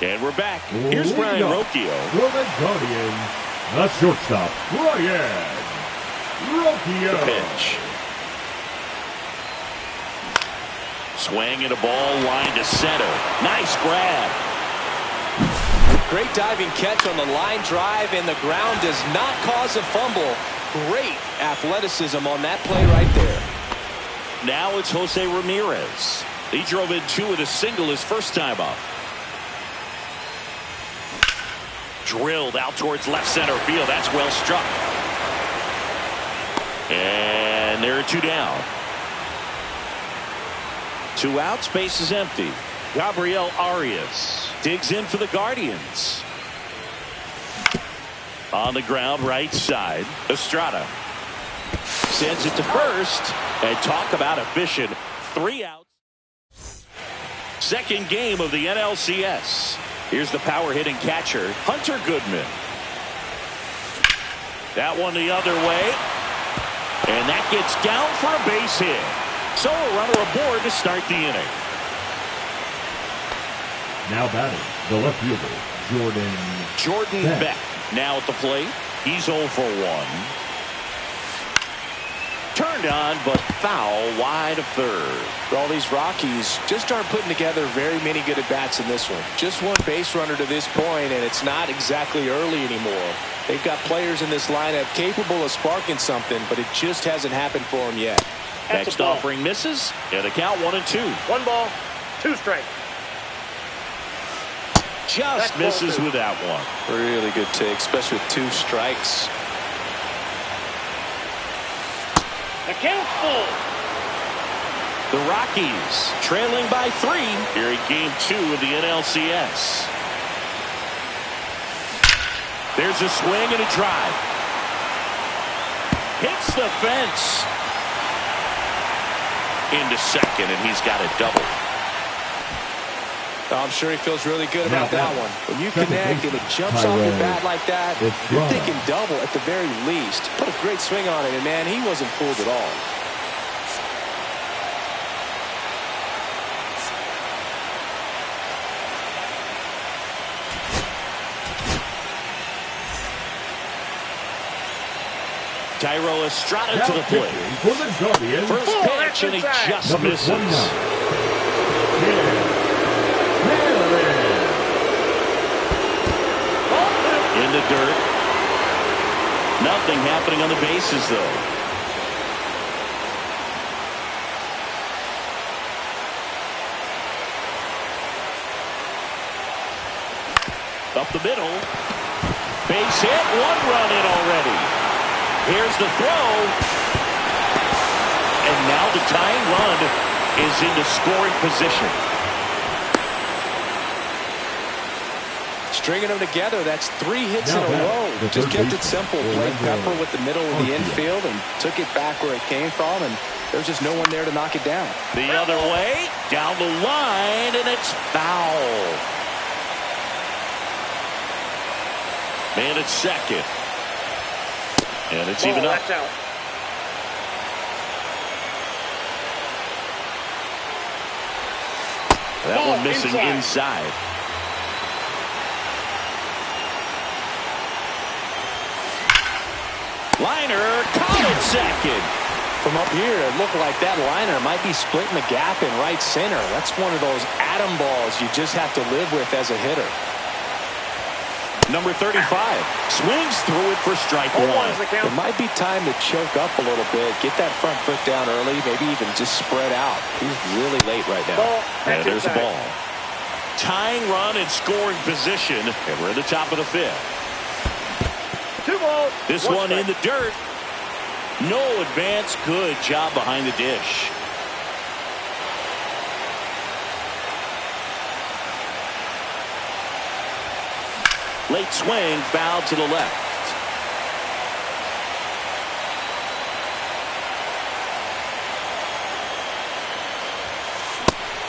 And we're back. Here's Brayan Rocchio. For the Guardians, the shortstop, Brayan Rocchio. The pitch. Swing and a ball line to center. Nice grab. Great diving catch on the line drive, and the ground does not cause a fumble. Great athleticism on that play right there. Now it's Jose Ramirez. He drove in 2 with a single his first time up. Drilled out towards left center field. That's well struck. And there are 2 down. 2 outs, base is empty. Gabriel Arias digs in for the Guardians. On the ground, right side. Estrada sends it to first. And talk about efficient. 3 outs. Second game of the NLCS. Here's the power hitting catcher, Hunter Goodman. That one the other way. And that gets down for a base hit. So a runner aboard to start the inning. Now batting, the left fielder, Jordan Beck. Now at the plate. He's 0 for 1. Turner turned on, but foul wide of third. All these Rockies just aren't putting together very many good at-bats in this one. Just one base runner to this point, and it's not exactly early anymore. They've got players in this lineup capable of sparking something, but it just hasn't happened for them yet. Next offering misses, and a count 1-2. 1 ball, 2 strikes. Just misses with that one. Really good take, especially with 2 strikes. The count's full. The Rockies trailing by 3 here in Game 2 of the NLCS. There's a swing and a drive. Hits the fence. Into second, and he's got a double. I'm sure he feels really good about that one. When you connect and it jumps off your bat like that, you're thinking double at the very least. Put a great swing on it, and man, he wasn't fooled at all. Thairo Estrada to the plate. For the Guardians, First pitch, and he just misses. In the dirt. Nothing happening on the bases, though. Up the middle. Base hit. 1 run in already. Here's the throw. And now the tying run is into scoring position. Stringing them together, that's 3 hits in a row. Just kept it simple. Played Pepper with the middle of the infield and took it back where it came from, and there's just no one there to knock it down. The other way, down the line, and it's foul. Man at second. And it's even up. That's out. That one missing inside. Liner caught at second. From up here, it looked like that liner might be splitting the gap in right center. That's one of those atom balls you just have to live with as a hitter. Number 35 swings through it for strike 1. It might be time to choke up a little bit, get that front foot down early, maybe even just spread out. He's really late right now. And there's a ball. Tying run and scoring position, and we're at the top of the 5th. 2 balls. This one in the dirt. No advance. Good job behind the dish. Late swing, foul to the left.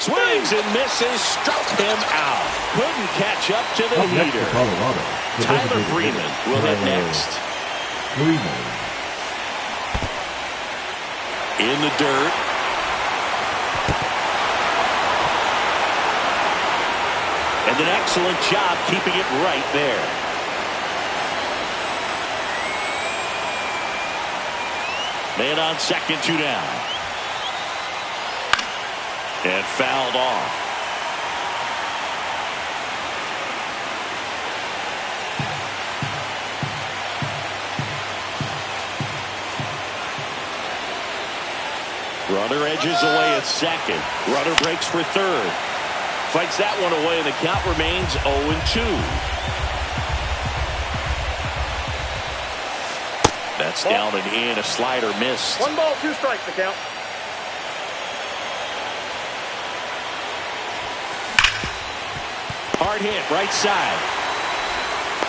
Swings and misses, struck him out. Couldn't catch up to the heater. Tyler Freeman will hit next. In the dirt. And an excellent job keeping it right there. Man on second, 2 down. And fouled off. Runner edges away at second. Runner breaks for third. Fights that one away, and the count remains 0-2. That's down and in. A slider missed. 1 ball, 2 strikes, the count. Hard hit, right side.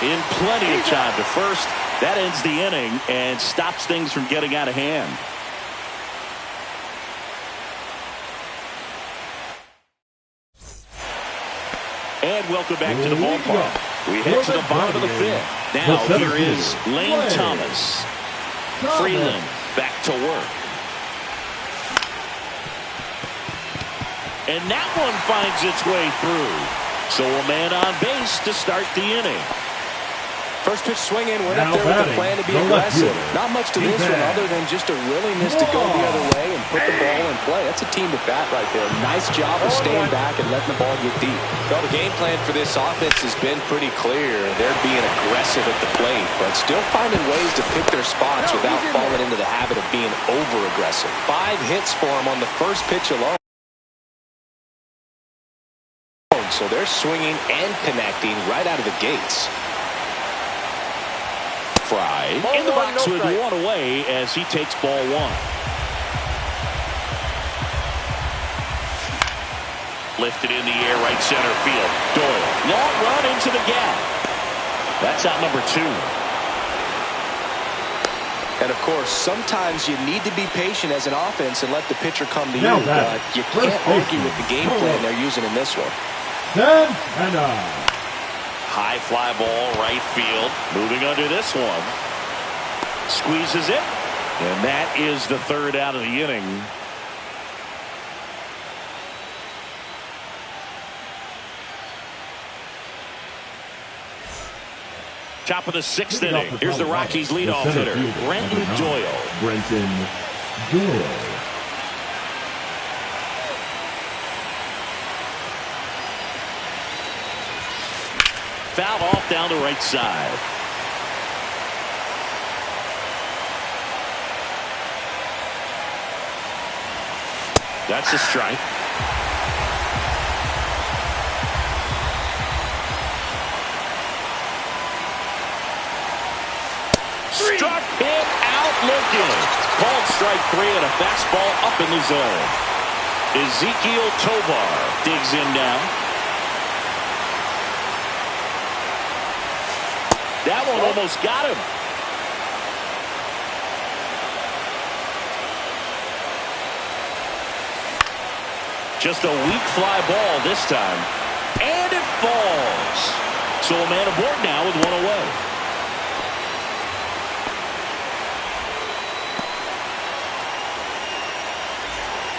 In plenty of time to first. That ends the inning and stops things from getting out of hand. And welcome back to the ballpark. We head to the bottom of the 5th. Now here is Lane Thomas. Freeland back to work. And that one finds its way through. So a man on base to start the inning. First pitch swinging, went Now up there with a batting, plan to be the left aggressive. fielder, Not much to this one other than just a willingness to go the other way and put the ball in play. That's a team at bat right there. Nice job of staying back and letting the ball get deep. Well, the game plan for this offense has been pretty clear. They're being aggressive at the plate, but still finding ways to pick their spots without falling into the habit of being over-aggressive. 5 hits for them on the first pitch alone. So they're swinging and connecting right out of the gates. Fry in the box with one away as he takes ball 1. Lifted in the air, right center field. Doyle, long run into the gap. That's out number 2. And of course, sometimes you need to be patient as an offense and let the pitcher come to you. Now But you can't argue with the game plan they're using in this one. 10 and 9. High fly ball, right field. Moving under this one. Squeezes it. And that is the 3rd out of the inning. Top of the 6th inning. Here's the Rockies leadoff hitter, Brenton Doyle. Brenton Doyle. Foul off down the right side. That's a strike. Struck him out looking. Called strike 3 and a fastball up in the zone. Ezequiel Tovar digs in now. That one almost got him. Just a weak fly ball this time. And it falls. So a man aboard now with 1 away.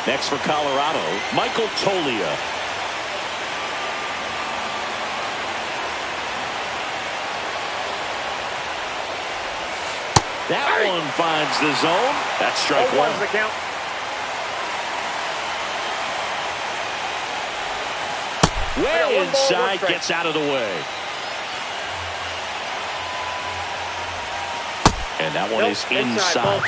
Next for Colorado, Michael Toglia. That one finds the zone. That's strike 1. The count. Way inside, gets out of the way. And that one is inside.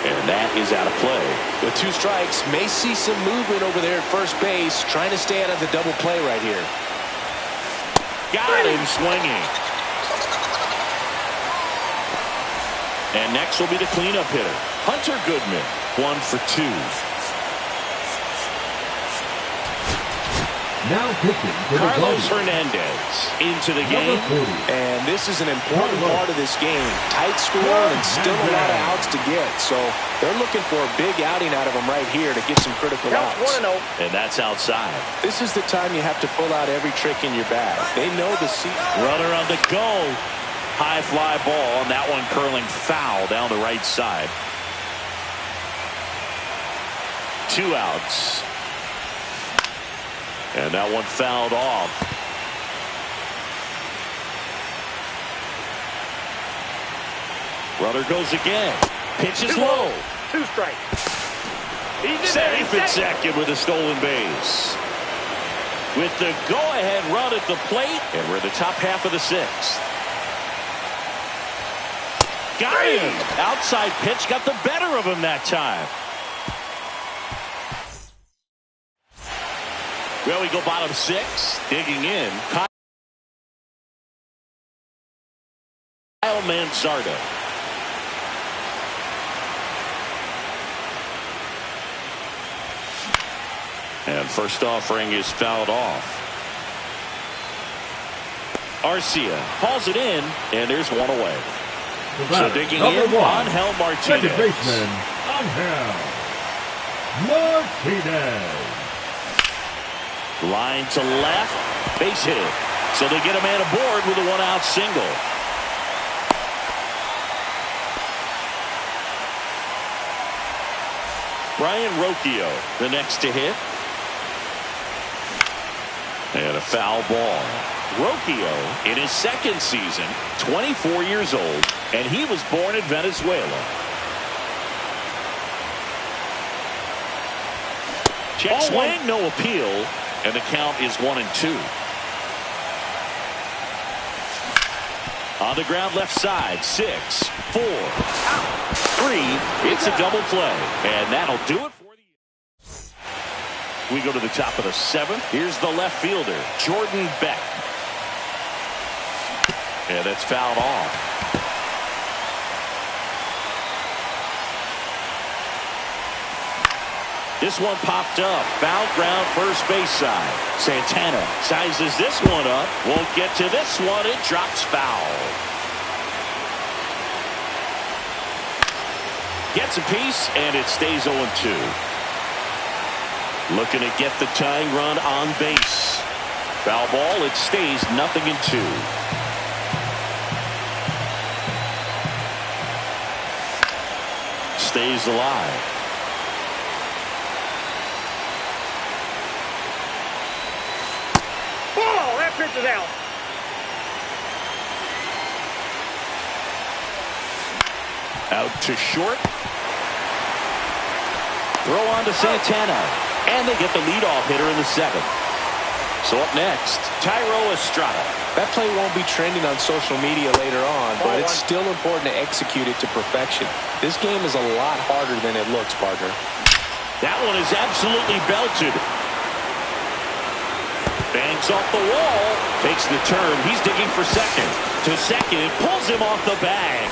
And that is out of play. With 2 strikes, may see some movement over there at first base, trying to stay out of the double play right here. Got him swinging. And next will be the cleanup hitter, Hunter Goodman. 1 for 2. Now pitching for the Carlos Guardians. Hernandez into the game. And this is an important part of this game. Tight score and still a lot of outs to get. So they're looking for a big outing out of them right here to get some critical outs. 1-0. And that's outside. This is the time you have to pull out every trick in your bag. They know the seat. Runner on the go. High fly ball, and that one curling foul down the right side. 2 outs. And that one fouled off. Runner goes again. Pitch is low. 2 strikes. Safe at second with a stolen base. With the go-ahead run at the plate, and we're in the top half of the 6th. Got him. Outside pitch got the better of him that time. Well, we go bottom 6. Digging in. Kyle Manzardo. And first offering is fouled off. Arcia hauls it in, and there's 1 away. So digging in, Angel Martinez. Second baseman, Angel Martinez. Line to left, base hit. So they get a man aboard with a 1-out single. Brian Rocchio, the next to hit. a foul ball. Rocchio in his second season, 24 years old, and he was born in Venezuela. Check swing, no appeal, and the count is 1-2. On the ground left side, 6, 4, 3. It's a double play, and that'll do it for the. We go to the top of the 7th. Here's the left fielder, Jordan Beck. And that's fouled off. This one popped up. Foul ground, first base side. Santana sizes this one up. Won't get to this one. It drops foul. Gets a piece, and it stays 0-2. Looking to get the tying run on base. Foul ball. It stays 0-2. Stays alive. Ball! That pitch is out. Out to short. Throw on to Santana. And they get the leadoff hitter in the 7th. So up next, Thairo Estrada. That play won't be trending on social media later on, but it's still important to execute it to perfection. This game is a lot harder than it looks, partner. That one is absolutely belted. Bangs off the wall. Takes the turn. He's digging for second. To second. Pulls him off the bag.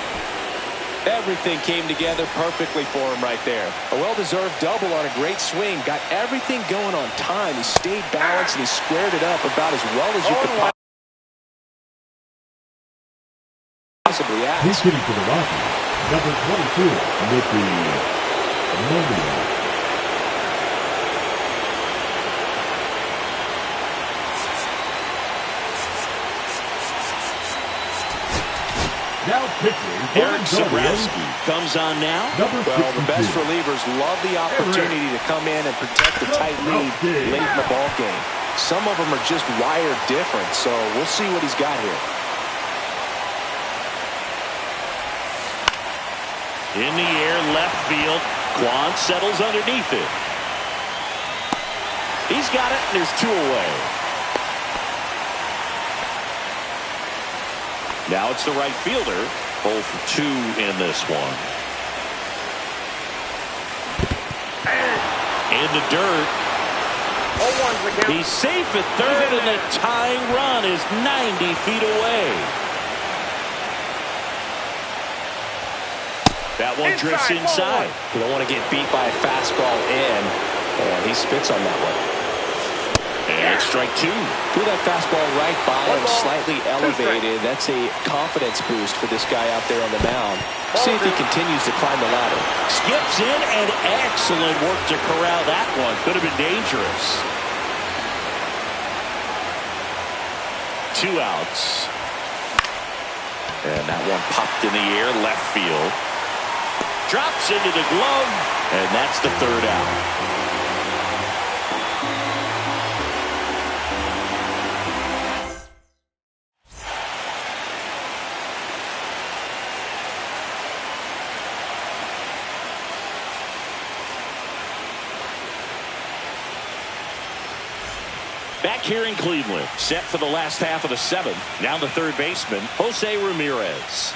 Everything came together perfectly for him right there. A well-deserved double on a great swing. Got everything going on time. He stayed balanced and he squared it up about as well as you could possibly ask. He's hitting for the Rockies, number 22, Nicky Romero. Now pitching, Eric Zabrowski comes on now. Well, the best relievers love the opportunity to come in and protect the tight lead late in the ball game. Some of them are just wired different, so we'll see what he's got here. In the air, left field. Kwan settles underneath it. He's got it, and there's 2 away. Now it's the right fielder. 0 for 2 in this one. In the dirt. He's safe at third, and the tying run is 90 feet away. That one drifts inside. You don't want to get beat by a fastball in, and he spits on that one. And strike 2. Threw that fastball right by him, slightly elevated. That's a confidence boost for this guy out there on the mound. See if he continues to climb the ladder. Skips in, and excellent work to corral that one. Could have been dangerous. 2 outs. And that one popped in the air, left field. Drops into the glove, and that's the 3rd out. Back here in Cleveland, set for the last half of the 7th. Now the third baseman, Jose Ramirez.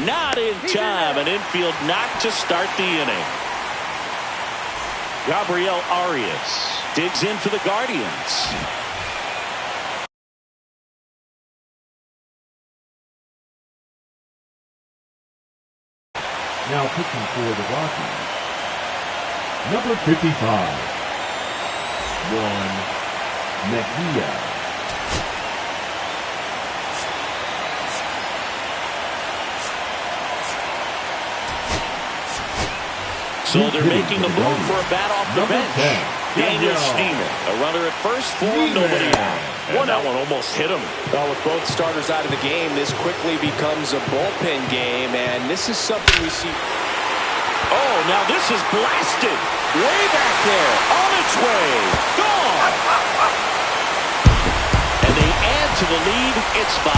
Not in time. An infield knock to start the inning. Gabriel Arias digs in for the Guardians. Now pitching for the Rockies, number 55, Juan Mejia. So they're making a move for a bat off the bench. Daniel Steeman, a runner at first for nobody out. And that one almost hit him. Well, with both starters out of the game, this quickly becomes a bullpen game, and this is something we see. Oh, now this is blasted. Way back there. On its way. Gone. And they add to the lead. It's 5-2.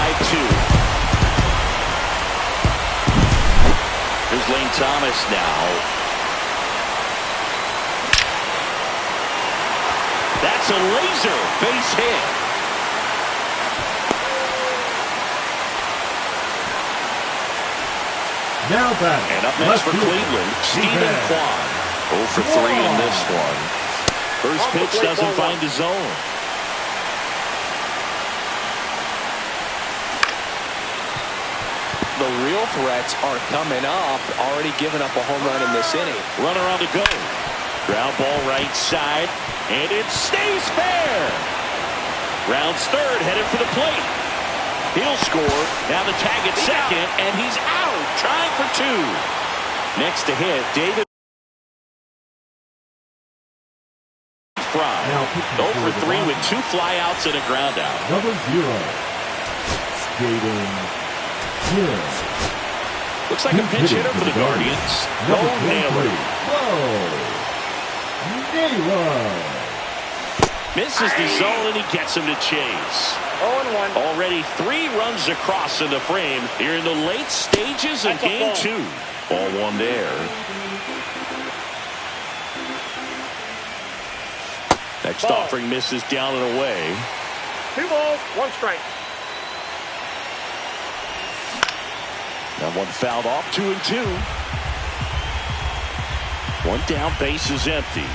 Here's Lane Thomas now. That's a laser base hit. Now back. And up next for Cleveland, Stephen Kwan. 0 for 3 in this one. First pitch doesn't find the zone. The real threats are coming up. Already giving up a home run in this inning. Runner on the go. Ground ball right side. And it stays fair. Rounds third, headed for the plate. He'll score. Now the tag at second, and he's out. Trying for 2. Next to hit, David Fry. 0 for 3 with 2 flyouts and a ground out. Number 0. Skating. Looks like a pinch hitter for the Guardians. Bo Naylor. Misses the zone, and he gets him to chase. 0-1. Already 3 runs across in the frame here in the late stages of game 2. Ball 1 there. Next offering misses down and away. 2 balls, 1 strike. That one fouled off. 2-2. 1 down, base is empty.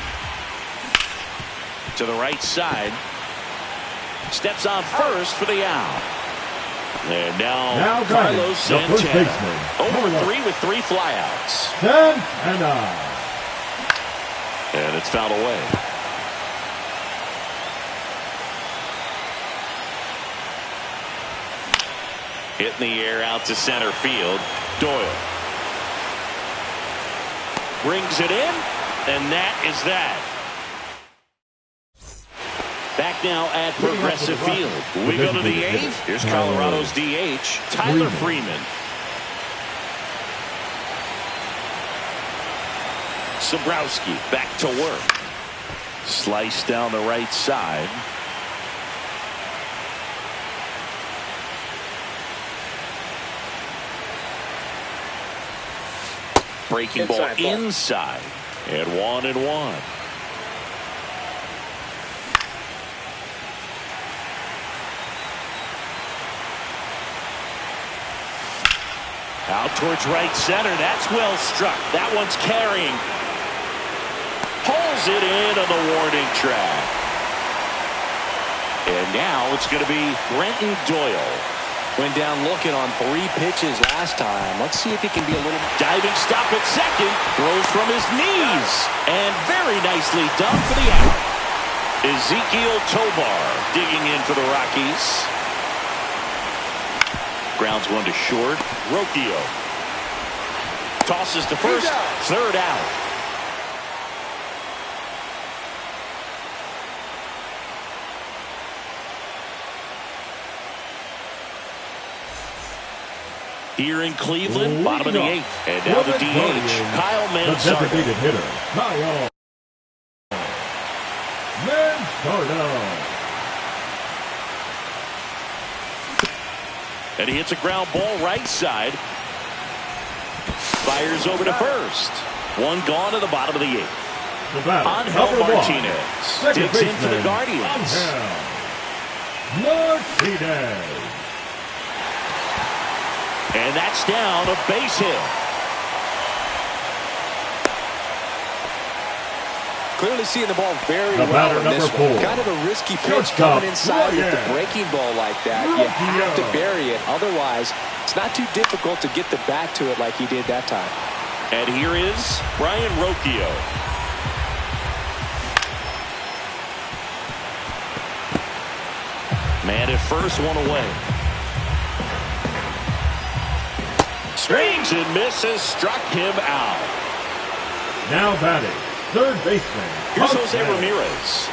To the right side. Steps on first for the out. And now Carlos Santana. 0 for 3 with 3 flyouts. Santana. And it's fouled away. Hit in the air out to center field. Doyle brings it in, and that is that. Back now at Progressive Field. We go to the 8th. Here's Colorado's DH, Tyler Freeman. Sobrowski back to work. Slice down the right side. Breaking ball inside. And 1-1. Out towards right center. That's well struck. That one's carrying. Pulls it in on the warning track. And now it's going to be Brenton Doyle. Went down looking on 3 pitches last time. Let's see if he can be a little... Diving stop at second. Throws from his knees. And very nicely done for the out. Ezequiel Tovar digging in for the Rockies. Grounds one to short. Rocchio tosses to first. Third out. Here in Cleveland, bottom of the 8th. And now the DH, Kyle Manzardo. The designated hitter, Kyle Manzardo. And he hits a ground ball right side. Fires over to first. 1 gone to the bottom of the 8th. Angel Martinez digs in for the Guardians. Martinez. And that's down, a base hit. Clearly seeing the ball very well in this one. Kind of a risky pitch coming inside with the breaking ball like that. You have to bury it. Otherwise, it's not too difficult to get the bat to it like he did that time. And here is Brian Rocchio. Man at first, 1 away. Swings and misses, struck him out. Now batting, third baseman. Here's Jose Ramirez.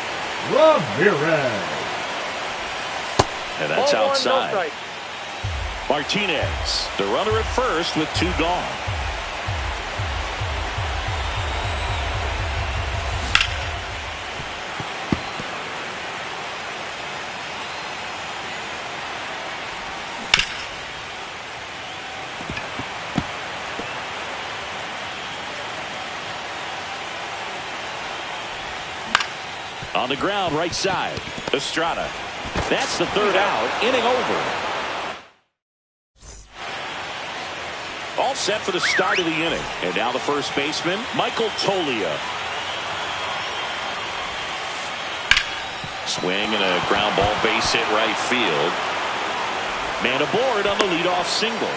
And that's outside. Martinez, the runner at first with 2 gone. On the ground, right side. Estrada. That's the third out. Inning over. All set for the start of the inning. And now the first baseman, Michael Toglia. Swing and a ground ball, base hit right field. Man aboard on the leadoff single.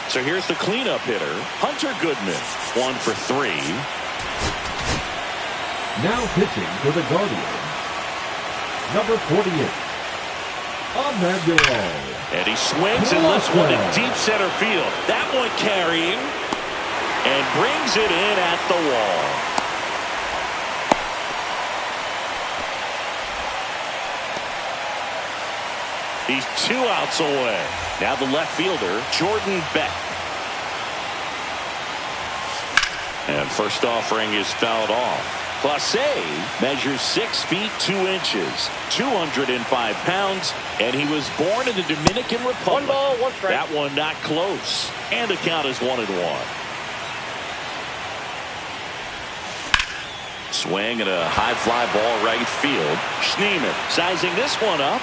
So here's the cleanup hitter, Hunter Goodman. 1 for 3. Now pitching for the Guardians, number 48, Emmanuel. And he swings and lifts one to deep center field. That one carrying and brings it in at the wall. He's 2 outs away. Now the left fielder, Jordan Beck. And first offering is fouled off. Clase measures 6 feet 2 inches, 205 pounds, and he was born in the Dominican Republic. 1 ball, 1 strike. That one not close. And the count is 1-1. Swing and a high fly ball right field. Schneemann sizing this one up.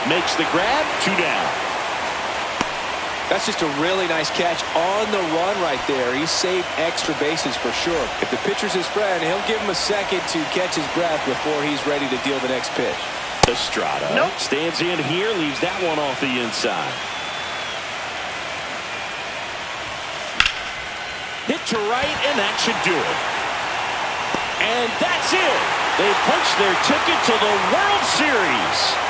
Makes the grab, 2 down. That's just a really nice catch on the run right there. He saved extra bases for sure. If the pitcher's his friend, he'll give him a second to catch his breath before he's ready to deal the next pitch. Estrada stands in here, leaves that one off the inside. Hit to right, and that should do it. And that's it. They punched their ticket to the World Series.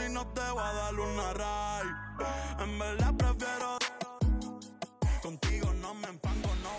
y no te va a dar una ray. En verdad prefiero contigo no me empango, no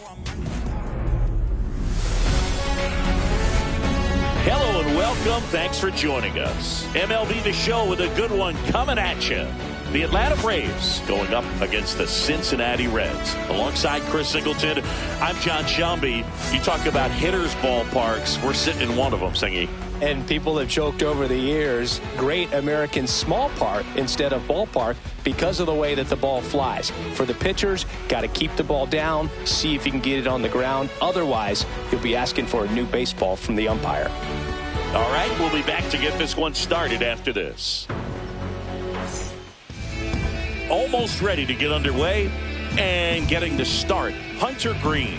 Hello and welcome. Thanks for joining us. MLB The Show with a good one coming at you. The Atlanta Braves going up against the Cincinnati Reds. Alongside Chris Singleton, I'm John Shelby. You talk about hitters' ballparks. We're sitting in one of them, Singy. And people have joked over the years, Great American Small Park instead of ballpark because of the way that the ball flies. For the pitchers, got to keep the ball down, see if you can get it on the ground. Otherwise, you'll be asking for a new baseball from the umpire. All right, we'll be back to get this one started after this. Almost ready to get underway and getting the start. Hunter Greene.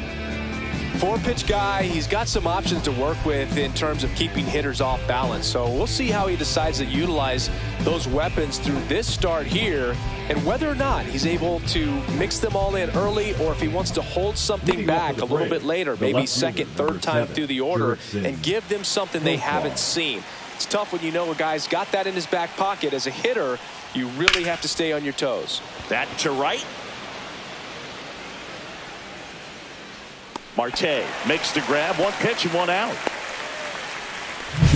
4-pitch guy. He's got some options to work with in terms of keeping hitters off balance. So we'll see how he decides to utilize those weapons through this start here and whether or not he's able to mix them all in early or if he wants to hold something back a little bit later, maybe second, third time through the order and give them something they haven't seen. It's tough when you know a guy's got that in his back pocket. As a hitter, you really have to stay on your toes. That to right. Marte makes the grab. One pitch and one out.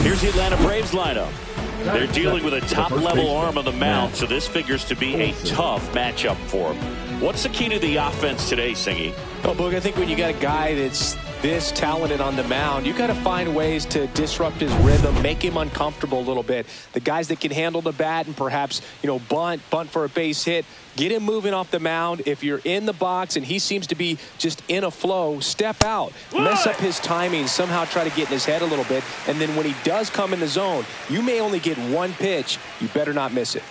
Here's the Atlanta Braves lineup. They're dealing with a top-level arm on the mound, so this figures to be a tough matchup for them. What's the key to the offense today, Singy? Well, Boog, I think when you got a guy that's this talented on the mound, you got to find ways to disrupt his rhythm, make him uncomfortable a little bit. The guys that can handle the bat and perhaps, bunt for a base hit, get him moving off the mound. If you're in the box and he seems to be just in a flow, step out, mess up his timing, somehow try to get in his head a little bit. And then when he does come in the zone, you may only get one pitch. You better not miss it.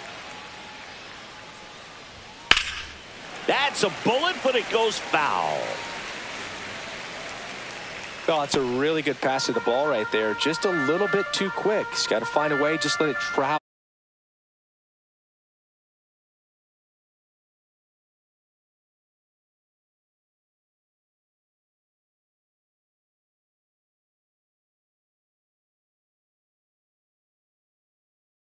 That's a bullet, but it goes foul. Oh, it's a really good pass to the ball right there. Just a little bit too quick. He's got to find a way, just let it travel.